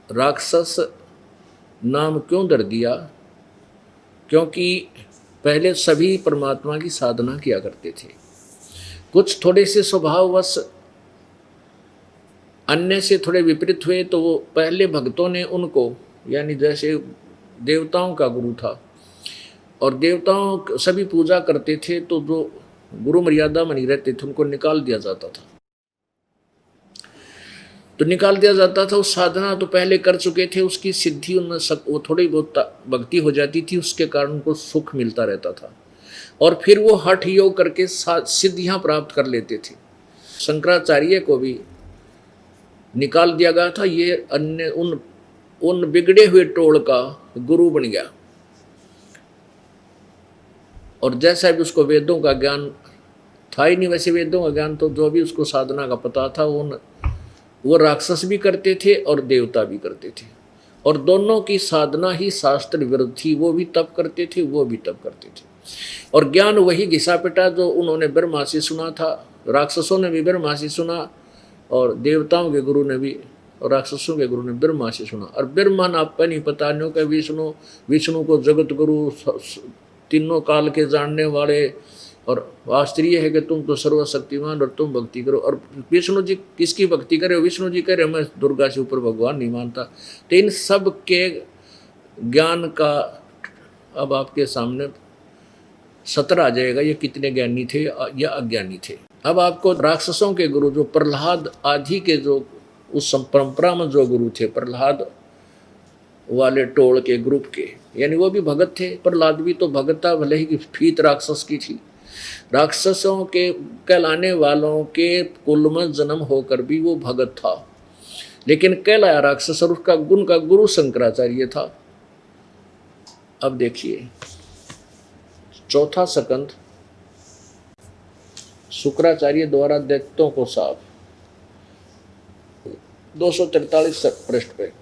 राक्षस नाम क्यों दर दिया? क्योंकि पहले सभी परमात्मा की साधना किया करते थे। कुछ थोड़े से स्वभाववश अन्य से थोड़े विपरीत हुए तो वो पहले भक्तों ने उनको, यानी जैसे देवताओं का गुरु था और देवताओं सभी पूजा करते थे, तो जो गुरु मर्यादा बनी रहते थे उनको निकाल दिया जाता था। तो निकाल दिया जाता था। उस साधना तो पहले कर चुके थे, उसकी सिद्धि उनमें वो थोड़ी बहुत भक्ति हो जाती थी, उसके कारण उनको सुख मिलता रहता था और फिर वो हठ योग करके सिद्धियां प्राप्त कर लेते थे। शंकराचार्य को भी निकाल दिया गया था। ये अन्य उन बिगड़े हुए टोल का गुरु बन गया और जैसा भी उसको वेदों का ज्ञान था ही नहीं, वैसे वेदों का ज्ञान तो जो भी उसको साधना का पता था वो राक्षस भी करते थे और देवता भी करते थे और दोनों की साधना ही शास्त्र विरुद्ध थी। वो भी तप करते थे, वो भी तप करते थे और ज्ञान वही घिसा पिटा जो उन्होंने ब्रह्मा से सुना था। राक्षसों ने भी ब्रह्मा से सुना और देवताओं के गुरु ने भी और राक्षसों के गुरु ने ब्रह्मा से सुना। और ब्रह्मा ना नहीं पता न्यों के विष्णु को जगत गुरु, तीनों काल के जानने वाले, और आश्चर्य है कि तुम तो सर्वशक्तिमान और तुम भक्ति करो। और विष्णु जी किसकी भक्ति करे? विष्णु जी कह रहे मैं दुर्गा से ऊपर भगवान नहीं मानता। तो इन सब के ज्ञान का अब आपके सामने सत्र आ जाएगा, ये कितने ज्ञानी थे या अज्ञानी थे। अब आपको राक्षसों के गुरु जो प्रहलाद आदि के जो उस परंपरा में जो गुरु थे, प्रहलाद वाले टोल के ग्रुप के, यानी वो भी भगत थे। प्रहलाद भी तो भगत था, भले ही फीत राक्षस की थी। राक्षसों के कहलाने वालों के कुल में जन्म होकर भी वो भगत था, लेकिन कहलाया राक्षस और उसका गुण का गुरु शंकराचार्य था। अब देखिए चौथा स्कंद शुक्राचार्य द्वारा दैत्यों को साफ, 243 पृष्ठ पे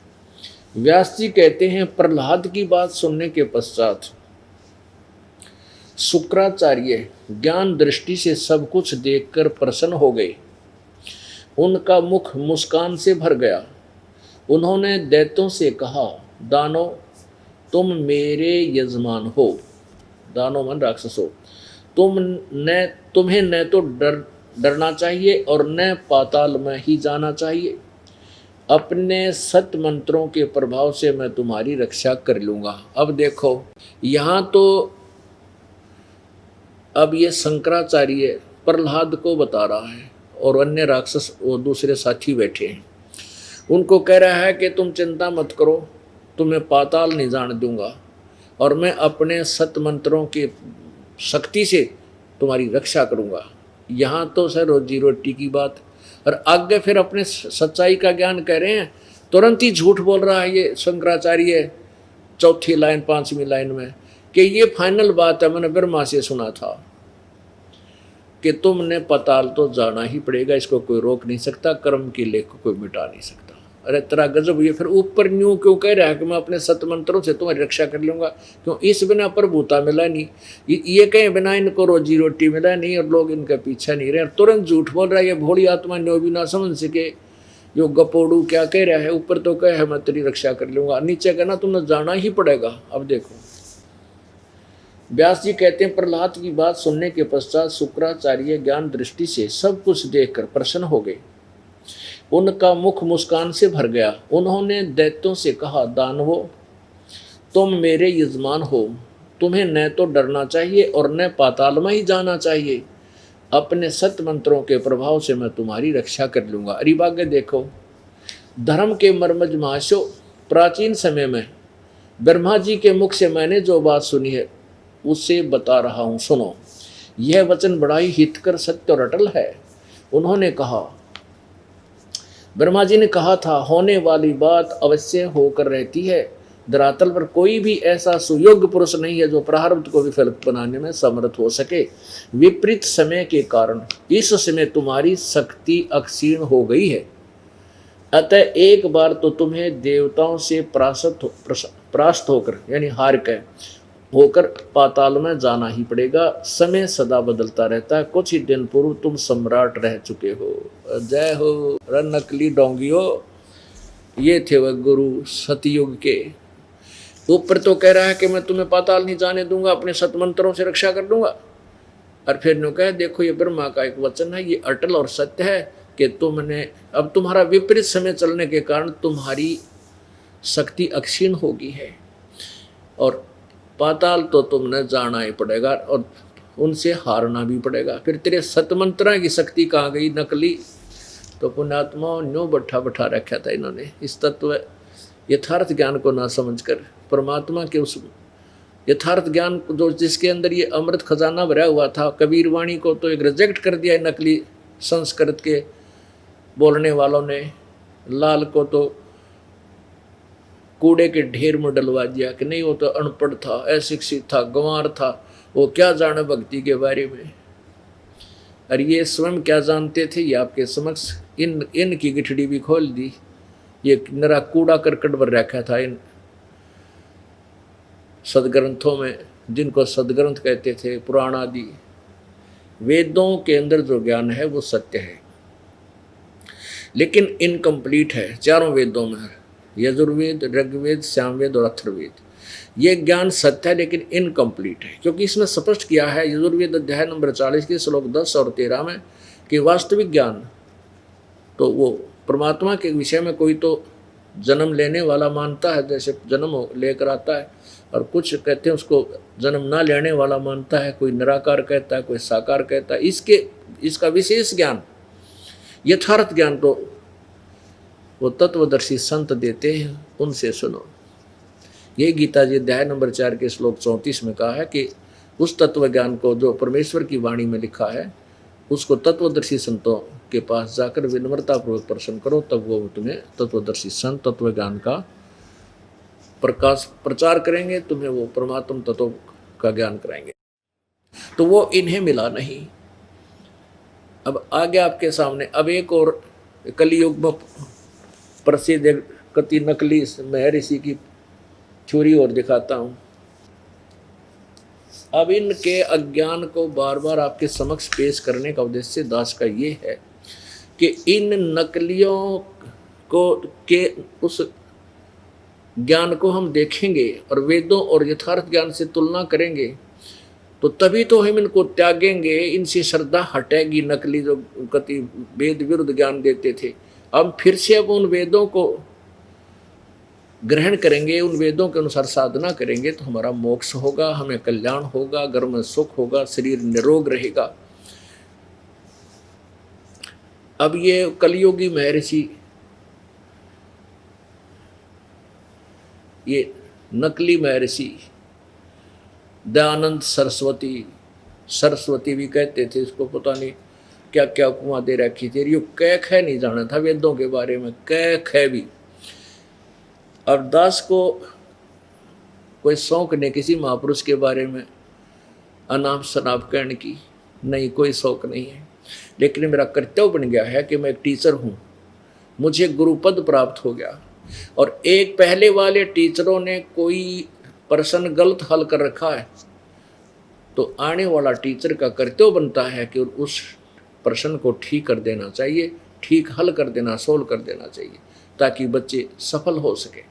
व्यास जी कहते हैं, प्रहलाद की बात सुनने के पश्चात शुक्राचार्य ज्ञान दृष्टि से सब कुछ देखकर प्रसन्न हो गए। उनका मुख मुस्कान से भर गया। उन्होंने दैत्यों से कहा, दानव तुम मेरे यजमान हो। दानव मन राक्षस हो। तुम्हें न तो डरना चाहिए और न पाताल में ही जाना चाहिए। अपने सत मंत्रों के प्रभाव से मैं तुम्हारी रक्षा कर लूँगा। अब देखो यहाँ तो अब ये शंकराचार्य प्रहलाद को बता रहा है और अन्य राक्षस वो दूसरे साथी बैठे हैं, उनको कह रहा है कि तुम चिंता मत करो, तुम्हें पाताल नहीं जाने दूंगा और मैं अपने सत मंत्रों की शक्ति से तुम्हारी रक्षा करूंगा। यहाँ तो सर रोजी रोटी की बात, और आगे फिर अपने सच्चाई का ज्ञान कह रहे हैं। तुरंत ही झूठ बोल रहा है ये शंकराचार्य चौथी लाइन 5वीं लाइन में कि ये फाइनल बात है, मैंने ब्रह्मा से सुना था कि तुमने पाताल तो जाना ही पड़ेगा, इसको कोई रोक नहीं सकता, कर्म की लेख को कोई मिटा नहीं सकता। अरे तेरा गजब, ये फिर ऊपर न्यू क्यों कह रहा है कि मैं अपने सत मंत्रों से तुम्हारी रक्षा कर लूँगा? क्यों? इस बिना प्रभुता मिला नहीं, ये कहीं बिना इनको रोजी रोटी मिला नहीं और लोग इनका पीछा नहीं रहे। तुरंत झूठ बोल रहा है ये भोली आत्मा, न्यो भी ना समझ सके जो गपोड़ू क्या कह रहा है। ऊपर तो कह है मैं तेरी रक्षा कर लूँगा, नीचे कहना तुम्हें जाना ही पड़ेगा। अब देखो व्यास जी कहते हैं, प्रहलाद की बात सुनने के पश्चात शुक्राचार्य ज्ञान दृष्टि से सब कुछ देखकर प्रसन्न हो गए। उनका मुख मुस्कान से भर गया। उन्होंने दैत्यों से कहा, दानवों तुम मेरे यजमान हो, तुम्हें न तो डरना चाहिए और न पाताल में ही जाना चाहिए। अपने सत मंत्रों के प्रभाव से मैं तुम्हारी रक्षा कर लूँगा। अरे आगे देखो, धर्म के मर्मज महाशो, प्राचीन समय में ब्रह्मा जी के मुख से मैंने जो बात सुनी है उससे बता रहा हूँ, सुनो। यह वचन बड़ा ही हितकर सत्य और अटल है। उन्होंने कहा, ब्रह्मा जी ने कहा था, होने वाली बात अवश्य होकर रहती है। धरातल पर कोई भी ऐसा सुयोग्य पुरुष नहीं है जो प्रारब्ध को विफल बनाने में समर्थ हो सके। विपरीत समय के कारण इस समय तुम्हारी शक्ति अक्षीण हो गई है, अतः एक बार तो तुम्हें देवताओं से परास्त होकर यानी हार के होकर पाताल में जाना ही पड़ेगा। समय सदा बदलता रहता है। कुछ ही दिन पूर्व तुम सम्राट रह चुके हो। जय हो नकली डोंगियो। ये थे वह गुरु सतयुग के ऊपर तो कह रहा है कि मैं तुम्हें पाताल नहीं जाने दूंगा, अपने सतमंत्रों से रक्षा कर दूंगा, और फिर नो कहे देखो ये ब्रह्मा का एक वचन है, ये अटल और सत्य है कि तुमने अब तुम्हारा विपरीत समय चलने के कारण तुम्हारी शक्ति अक्षीण होगी है, और पाताल तो तुमने जाना ही पड़ेगा और उनसे हारना भी पड़ेगा। फिर तेरे सतमंत्रा की शक्ति कहाँ गई नकली? तो पुण्यात्मा न्यों बैठा बैठा रखा था इन्होंने इस तत्व यथार्थ ज्ञान को ना समझकर, परमात्मा के उस यथार्थ ज्ञान जो जिसके अंदर ये अमृत खजाना भरा हुआ था। कबीर वाणी को तो एक रिजेक्ट कर दिया नकली संस्कृत के बोलने वालों ने, लाल को तो कूड़े के ढेर में डलवा दिया कि नहीं वो तो अनपढ़ था, अशिक्षित था, गंवार था, वो क्या जाने भक्ति के बारे में। और ये स्वयं क्या जानते थे ये आपके समक्ष इनकी गिठड़ी भी खोल दी। ये नरा कूड़ा करकट भर रखा था इन सदग्रंथों में, जिनको सदग्रंथ कहते थे, पुराण आदि। वेदों के अंदर जो ज्ञान है वो सत्य है, लेकिन इनकम्प्लीट है। चारों वेदों में यजुर्वेद, ऋग्वेद, सामवेद और अथर्ववेद, ये ज्ञान सत्य है लेकिन इनकम्प्लीट है, क्योंकि इसमें स्पष्ट किया है यजुर्वेद अध्याय नंबर 40 के श्लोक 10 और 13 में कि वास्तविक ज्ञान तो वो परमात्मा के विषय में कोई तो जन्म लेने वाला मानता है, जैसे जन्म लेकर आता है, और कुछ कहते हैं उसको जन्म ना लेने वाला मानता है, कोई निराकार कहता है, कोई साकार कहता है। इसका विशेष ज्ञान, यथार्थ ज्ञान तो वो तत्वदर्शी संत देते हैं, उनसे सुनो। ये गीता जी अध्याय नंबर 4 के श्लोक 34 में कहा है कि उस तत्व ज्ञान को जो परमेश्वर की वाणी में लिखा है उसको तत्वदर्शी संतों के पास जाकर विनम्रतापूर्वक प्रश्न करो, तब वो तुम्हें तत्वदर्शी संत तत्व ज्ञान का प्रचार करेंगे, तुम्हें वो परमात्म तत्व का ज्ञान कराएंगे। तो वो इन्हें मिला नहीं। अब आगे आपके सामने अब एक और कलियुग में प्रसिद्ध कति नकली महर्षि की थ्योरी और दिखाता हूँ। अब इनके अज्ञान को बार बार आपके समक्ष पेश करने का उद्देश्य दास का ये है कि इन नकलियों को के उस ज्ञान को हम देखेंगे और वेदों और यथार्थ ज्ञान से तुलना करेंगे, तो तभी तो हम इनको त्यागेंगे, इनसे श्रद्धा हटेगी। नकली जो कति वेद विरुद्ध ज्ञान देते थे, हम फिर से अब उन वेदों को ग्रहण करेंगे, उन वेदों के अनुसार साधना करेंगे, तो हमारा मोक्ष होगा, हमें कल्याण होगा, घर में सुख होगा, शरीर निरोग रहेगा। अब ये कलियुगी महर्षि, ये नकली महर्षि दयानंद सरस्वती भी कहते थे, इसको पता नहीं क्या क्या उपमा दे रखी थी। ये कैख है नहीं जाना था वेदों के बारे में, कैख है भी। अब दास को कोई शौक नहीं किसी महापुरुष के बारे में अनाप शनाप कहने की, नहीं, कोई शौक नहीं है। लेकिन मेरा कर्तव्य बन गया है कि मैं एक टीचर हूँ, मुझे गुरुपद प्राप्त हो गया, और एक पहले वाले टीचरों ने कोई प्रश्न गलत हल कर रखा है, तो आने वाला टीचर का कर्तव्य बनता है कि उस प्रश्न को ठीक कर देना चाहिए, ठीक हल कर देना, सोल्व कर देना चाहिए, ताकि बच्चे सफल हो सके।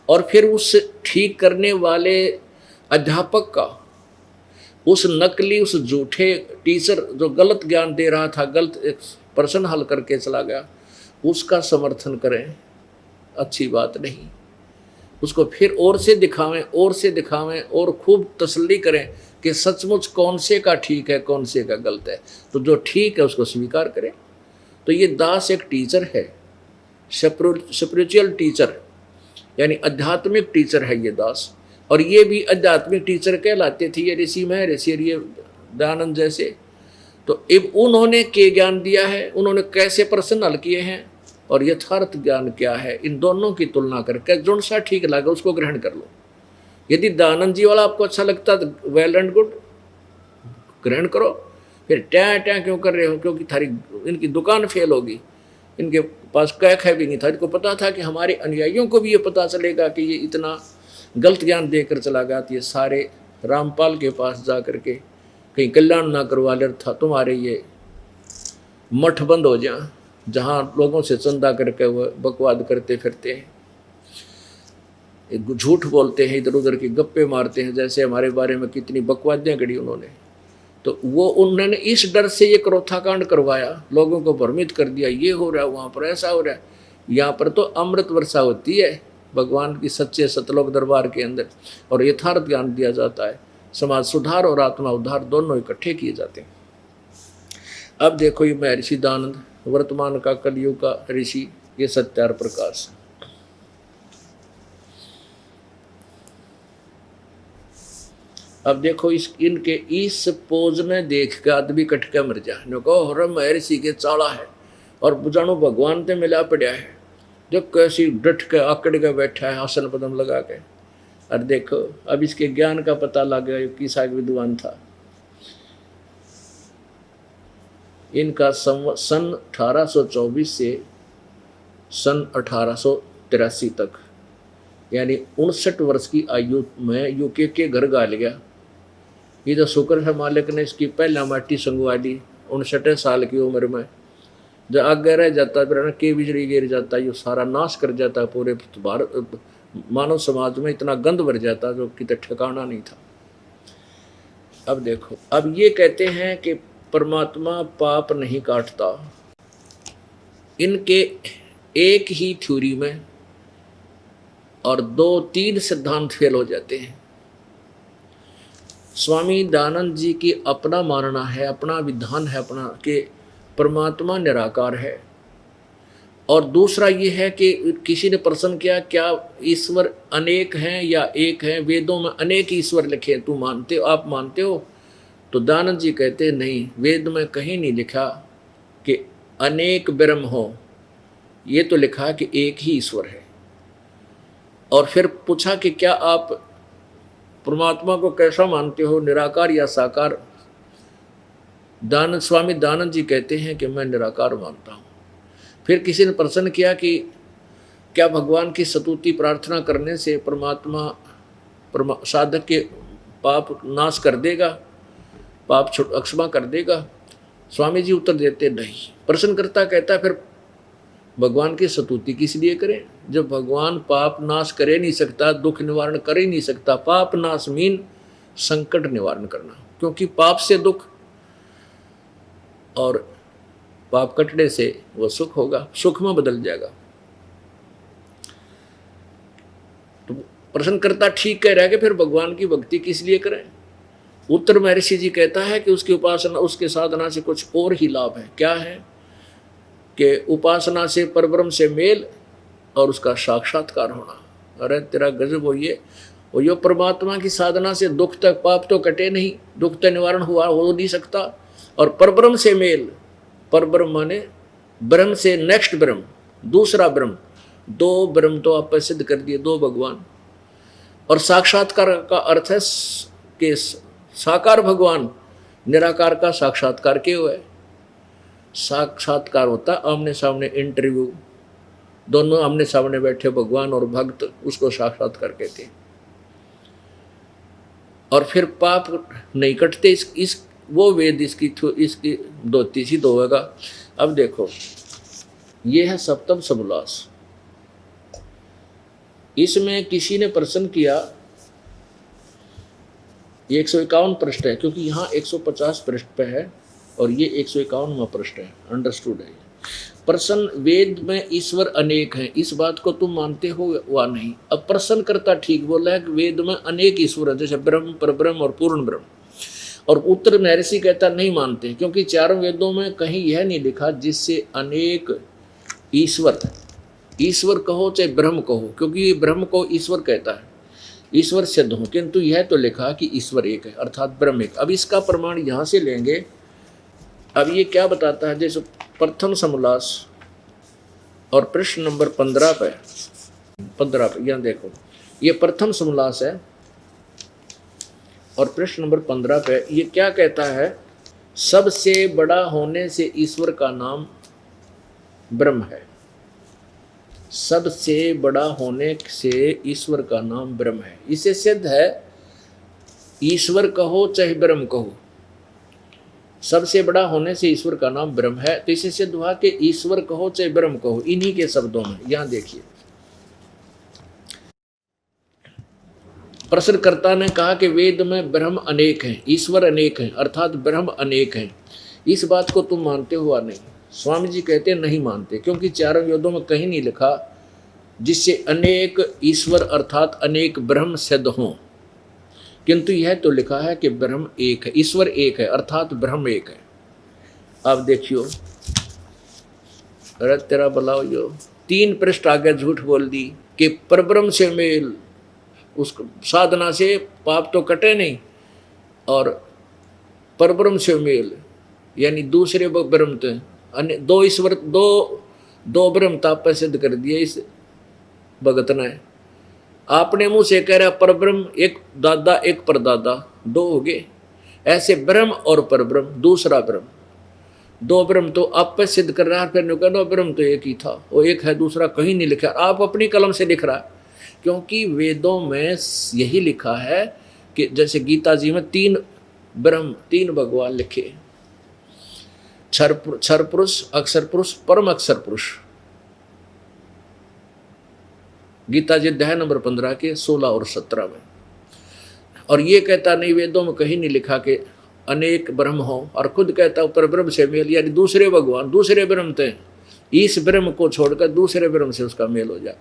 और फिर उस ठीक करने वाले अध्यापक का उस नकली, उस झूठे टीचर जो गलत ज्ञान दे रहा था, गलत एक प्रश्न हल करके चला गया, उसका समर्थन करें, अच्छी बात नहीं। उसको फिर और से दिखावें और खूब तसल्ली करें कि सचमुच कौन से का ठीक है, कौन से का गलत है। तो जो ठीक है उसको स्वीकार करें। तो ये दास एक टीचर है, स्पिरिचुअल टीचर, यानी आध्यात्मिक टीचर है ये दास। और ये भी आध्यात्मिक टीचर कहलाते थे, ये ऋषि महर्षि, ये दयानंद जैसे। तो अब उन्होंने क्या ज्ञान दिया है, उन्होंने कैसे प्रश्न हल किए हैं, और यथार्थ ज्ञान क्या है, इन दोनों की तुलना करके जो सा ठीक लगा उसको ग्रहण कर लो। यदि दयानंद जी वाला आपको अच्छा लगता तो वेल एंड गुड, ग्रहण करो। फिर टैं क्यों कर रहे हो, क्योंकि थारी इनकी दुकान फेल होगी। इनके पास कैख है भी नहीं था, इनको पता था कि हमारे अनुयायियों को भी ये पता चलेगा कि ये इतना गलत ज्ञान देकर चला गया, तो ये सारे रामपाल के पास जा कर के कहीं कल्याण ना करवा ले था, तुम्हारे ये मठ बंद हो जाए जहाँ लोगों से चंदा करके वो बकवाद करते फिरते हैं। झूठ बोलते हैं, इधर उधर की गप्पे मारते हैं, जैसे हमारे बारे में कितनी बकवादियाँ गढ़ी उन्होंने। तो वो उन्होंने इस डर से ये क्रोधाकांड करवाया, लोगों को भ्रमित कर दिया, ये हो रहा है, वहाँ पर ऐसा हो रहा है। यहाँ पर तो अमृत वर्षा होती है भगवान की सच्चे सतलोक दरबार के अंदर, और यथार्थ ज्ञान दिया जाता है। समाज सुधार और आत्मा उद्धार दोनों इकट्ठे किए जाते हैं। अब देखो ये महर्षि दानंद, वर्तमान का कलयुग का ऋषि, ये सत्यार प्रकाश। अब देखो इनके इस पोज में देख के आदमी कट के मर जा, कहो महर्षि के चाला है और बुझाणु भगवान से मिला पड़ा है, जो कैसी डट के आकड़ के बैठा है आसन पदम लगा के। और देखो अब इसके ज्ञान का पता लग गया, किसा विद्वान था। इनका सन 1824 से सन 1883 तक, यानी 59 वर्ष की आयु में यूके के घर गाल गया। ये तो शुक्र है मालिक ने इसकी पहला माटी संगवा दी 59 साल की उम्र में। जब आगे रह जाता फिर के बिजली गिर जाता, ये सारा नाश कर जाता, पूरे भारत मानव समाज में इतना गंद भर जाता जो कितना ठिकाना नहीं था। अब देखो अब ये कहते हैं कि परमात्मा पाप नहीं काटता। इनके एक ही थ्योरी में और 2-3 सिद्धांत फेल हो जाते हैं। स्वामी दयानंद जी की अपना मानना है, अपना विधान है अपना, कि परमात्मा निराकार है। और दूसरा ये है कि किसी ने प्रश्न किया क्या ईश्वर अनेक हैं या एक हैं? वेदों में अनेक ईश्वर लिखे, तू मानते हो, आप मानते हो? तो दयानंद जी कहते हैं नहीं, वेद में कहीं नहीं लिखा कि अनेक ब्रह्म हो, ये तो लिखा कि एक ही ईश्वर है। और फिर पूछा कि क्या आप परमात्मा को कैसा मानते हो, निराकार या साकार? स्वामी दयानंद जी कहते हैं कि मैं निराकार मानता हूँ। फिर किसी ने प्रश्न किया कि क्या भगवान की स्तुति प्रार्थना करने से परमात्मा साधक के पाप नाश कर देगा, पाप क्षमा कर देगा? स्वामी जी उत्तर देते नहीं। प्रश्नकर्ता कहता फिर भगवान की स्तुति किस लिए करें जब भगवान पाप नाश करे नहीं सकता, दुख निवारण कर ही नहीं सकता। पाप नाश मीन संकट निवारण करना, क्योंकि पाप से दुख और पाप कटने से वो सुख होगा, सुख में बदल जाएगा। तो प्रश्नकर्ता ठीक कह रहा है कि फिर भगवान की भक्ति किस लिए करें? उत्तर महर्षि जी कहता है कि उसकी उपासना, उसके साधना से कुछ और ही लाभ है। क्या है कि उपासना से परब्रह्म से मेल और उसका साक्षात्कार होना। अरे तेरा गजब हो ये परमात्मा की साधना से दुख तक, पाप तो कटे नहीं, दुख तो निवारण हो नहीं सकता। और परब्रह्म से मेल, परब्रह्म माने ब्रह्म से नेक्स्ट ब्रह्म, दूसरा ब्रह्म, 2 ब्रह्म तो आप सिद्ध कर दिए, 2 भगवान। और साक्षात्कार का अर्थ है कि साकार भगवान, निराकार का साक्षात्कार क्यों है? साक्षात्कार होता आमने सामने इंटरव्यू, दोनों आमने सामने बैठे भगवान और भक्त, उसको साक्षात्कार कहते हैं। और फिर पाप नहीं कटते, इस वो वेद इसकी दोती सिद्ध होगा। अब देखो ये है सप्तम समोल्लास। इसमें किसी ने प्रश्न किया, 151 पृष्ठ है, क्योंकि यहाँ 150 पृष्ठ पे है और ये 151वां पृष्ठ है। अंडरस्टूड है प्रश्न, वेद में ईश्वर अनेक हैं, इस बात को तुम मानते हो या नहीं? अब प्रश्न करता ठीक बोला है कि वेद में अनेक ईश्वर है, जैसे ब्रह्म, परब्रह्म और पूर्ण ब्रह्म। और उत्तर महर्षि कहता नहीं मानते, क्योंकि चारों वेदों में कहीं यह नहीं लिखा जिससे अनेक ईश्वर है। ईश्वर कहो चाहे ब्रह्म कहो, क्योंकि ब्रह्म को ईश्वर कहता है, ईश्वर सिद्ध हो, किंतु यह तो लिखा कि ईश्वर एक है, अर्थात ब्रह्म एक। अब इसका प्रमाण यहाँ से लेंगे। अब ये क्या बताता है, जैसे प्रथम समोल्लास और प्रश्न नंबर 15 पे यहाँ देखो, ये प्रथम समोल्लास है और प्रश्न नंबर 15 पे ये क्या कहता है? सबसे बड़ा होने से ईश्वर का नाम ब्रह्म है। सबसे बड़ा होने से ईश्वर का नाम ब्रह्म है। इसे सिद्ध है, ईश्वर कहो चाहे ब्रह्म कहो, सबसे बड़ा होने से ईश्वर का नाम ब्रह्म है। तो इसे सिद्ध हुआ कि ईश्वर कहो चाहे ब्रह्म कहो, इन्हीं के शब्दों में। यहां देखिए प्रश्नकर्ता ने कहा कि वेद में ब्रह्म अनेक हैं, ईश्वर अनेक हैं, अर्थात ब्रह्म अनेक हैं, इस बात को तुम मानते हो या नहीं? स्वामी जी कहते नहीं मानते, क्योंकि चारों वेदों में कहीं नहीं लिखा जिससे अनेक ईश्वर अर्थात अनेक ब्रह्म सिद्ध हों, किंतु यह तो लिखा है कि ब्रह्म एक है, ईश्वर एक है, अर्थात ब्रह्म एक है। अब देखियो, अरे तेरा बलाओ, जो 3 पृष्ठ आगे झूठ बोल दी कि परब्रह्म से मेल, उस साधना से पाप तो कटे नहीं, और परब्रह्म से मेल यानी दूसरे ब्रह्म थे, अन्य 2 ईश्वर, दो ब्रह्म ताप पर सिद्ध कर दिए इस भगत ने। आपने मुंह से कह रहा परब्रह्म एक दादा एक परदादा, 2 हो गए। ऐसे ब्रह्म और परब्रह्म, दूसरा ब्रह्म, 2 ब्रह्म तो आप पे सिद्ध कर रहा है, फिर कहना ब्रह्म तो एक ही था, वो एक है, दूसरा कहीं नहीं लिखा। आप अपनी कलम से लिख रहा है, क्योंकि वेदों में यही लिखा है कि जैसे गीता जी में 3 ब्रह्म 3 भगवान लिखे, क्षर पुरुष, अक्षर पुरुष, परम अक्षर पुरुष। गीता जी अध्याय नंबर 15 के 16 और 17 में। और ये कहता नहीं, वेदों में कहीं नहीं लिखा कि अनेक ब्रह्म हो, और खुद कहता पर ब्रह्म से मेल, यानी दूसरे भगवान दूसरे ब्रह्म थे, इस ब्रह्म को छोड़कर दूसरे ब्रह्म से उसका मेल हो जाए।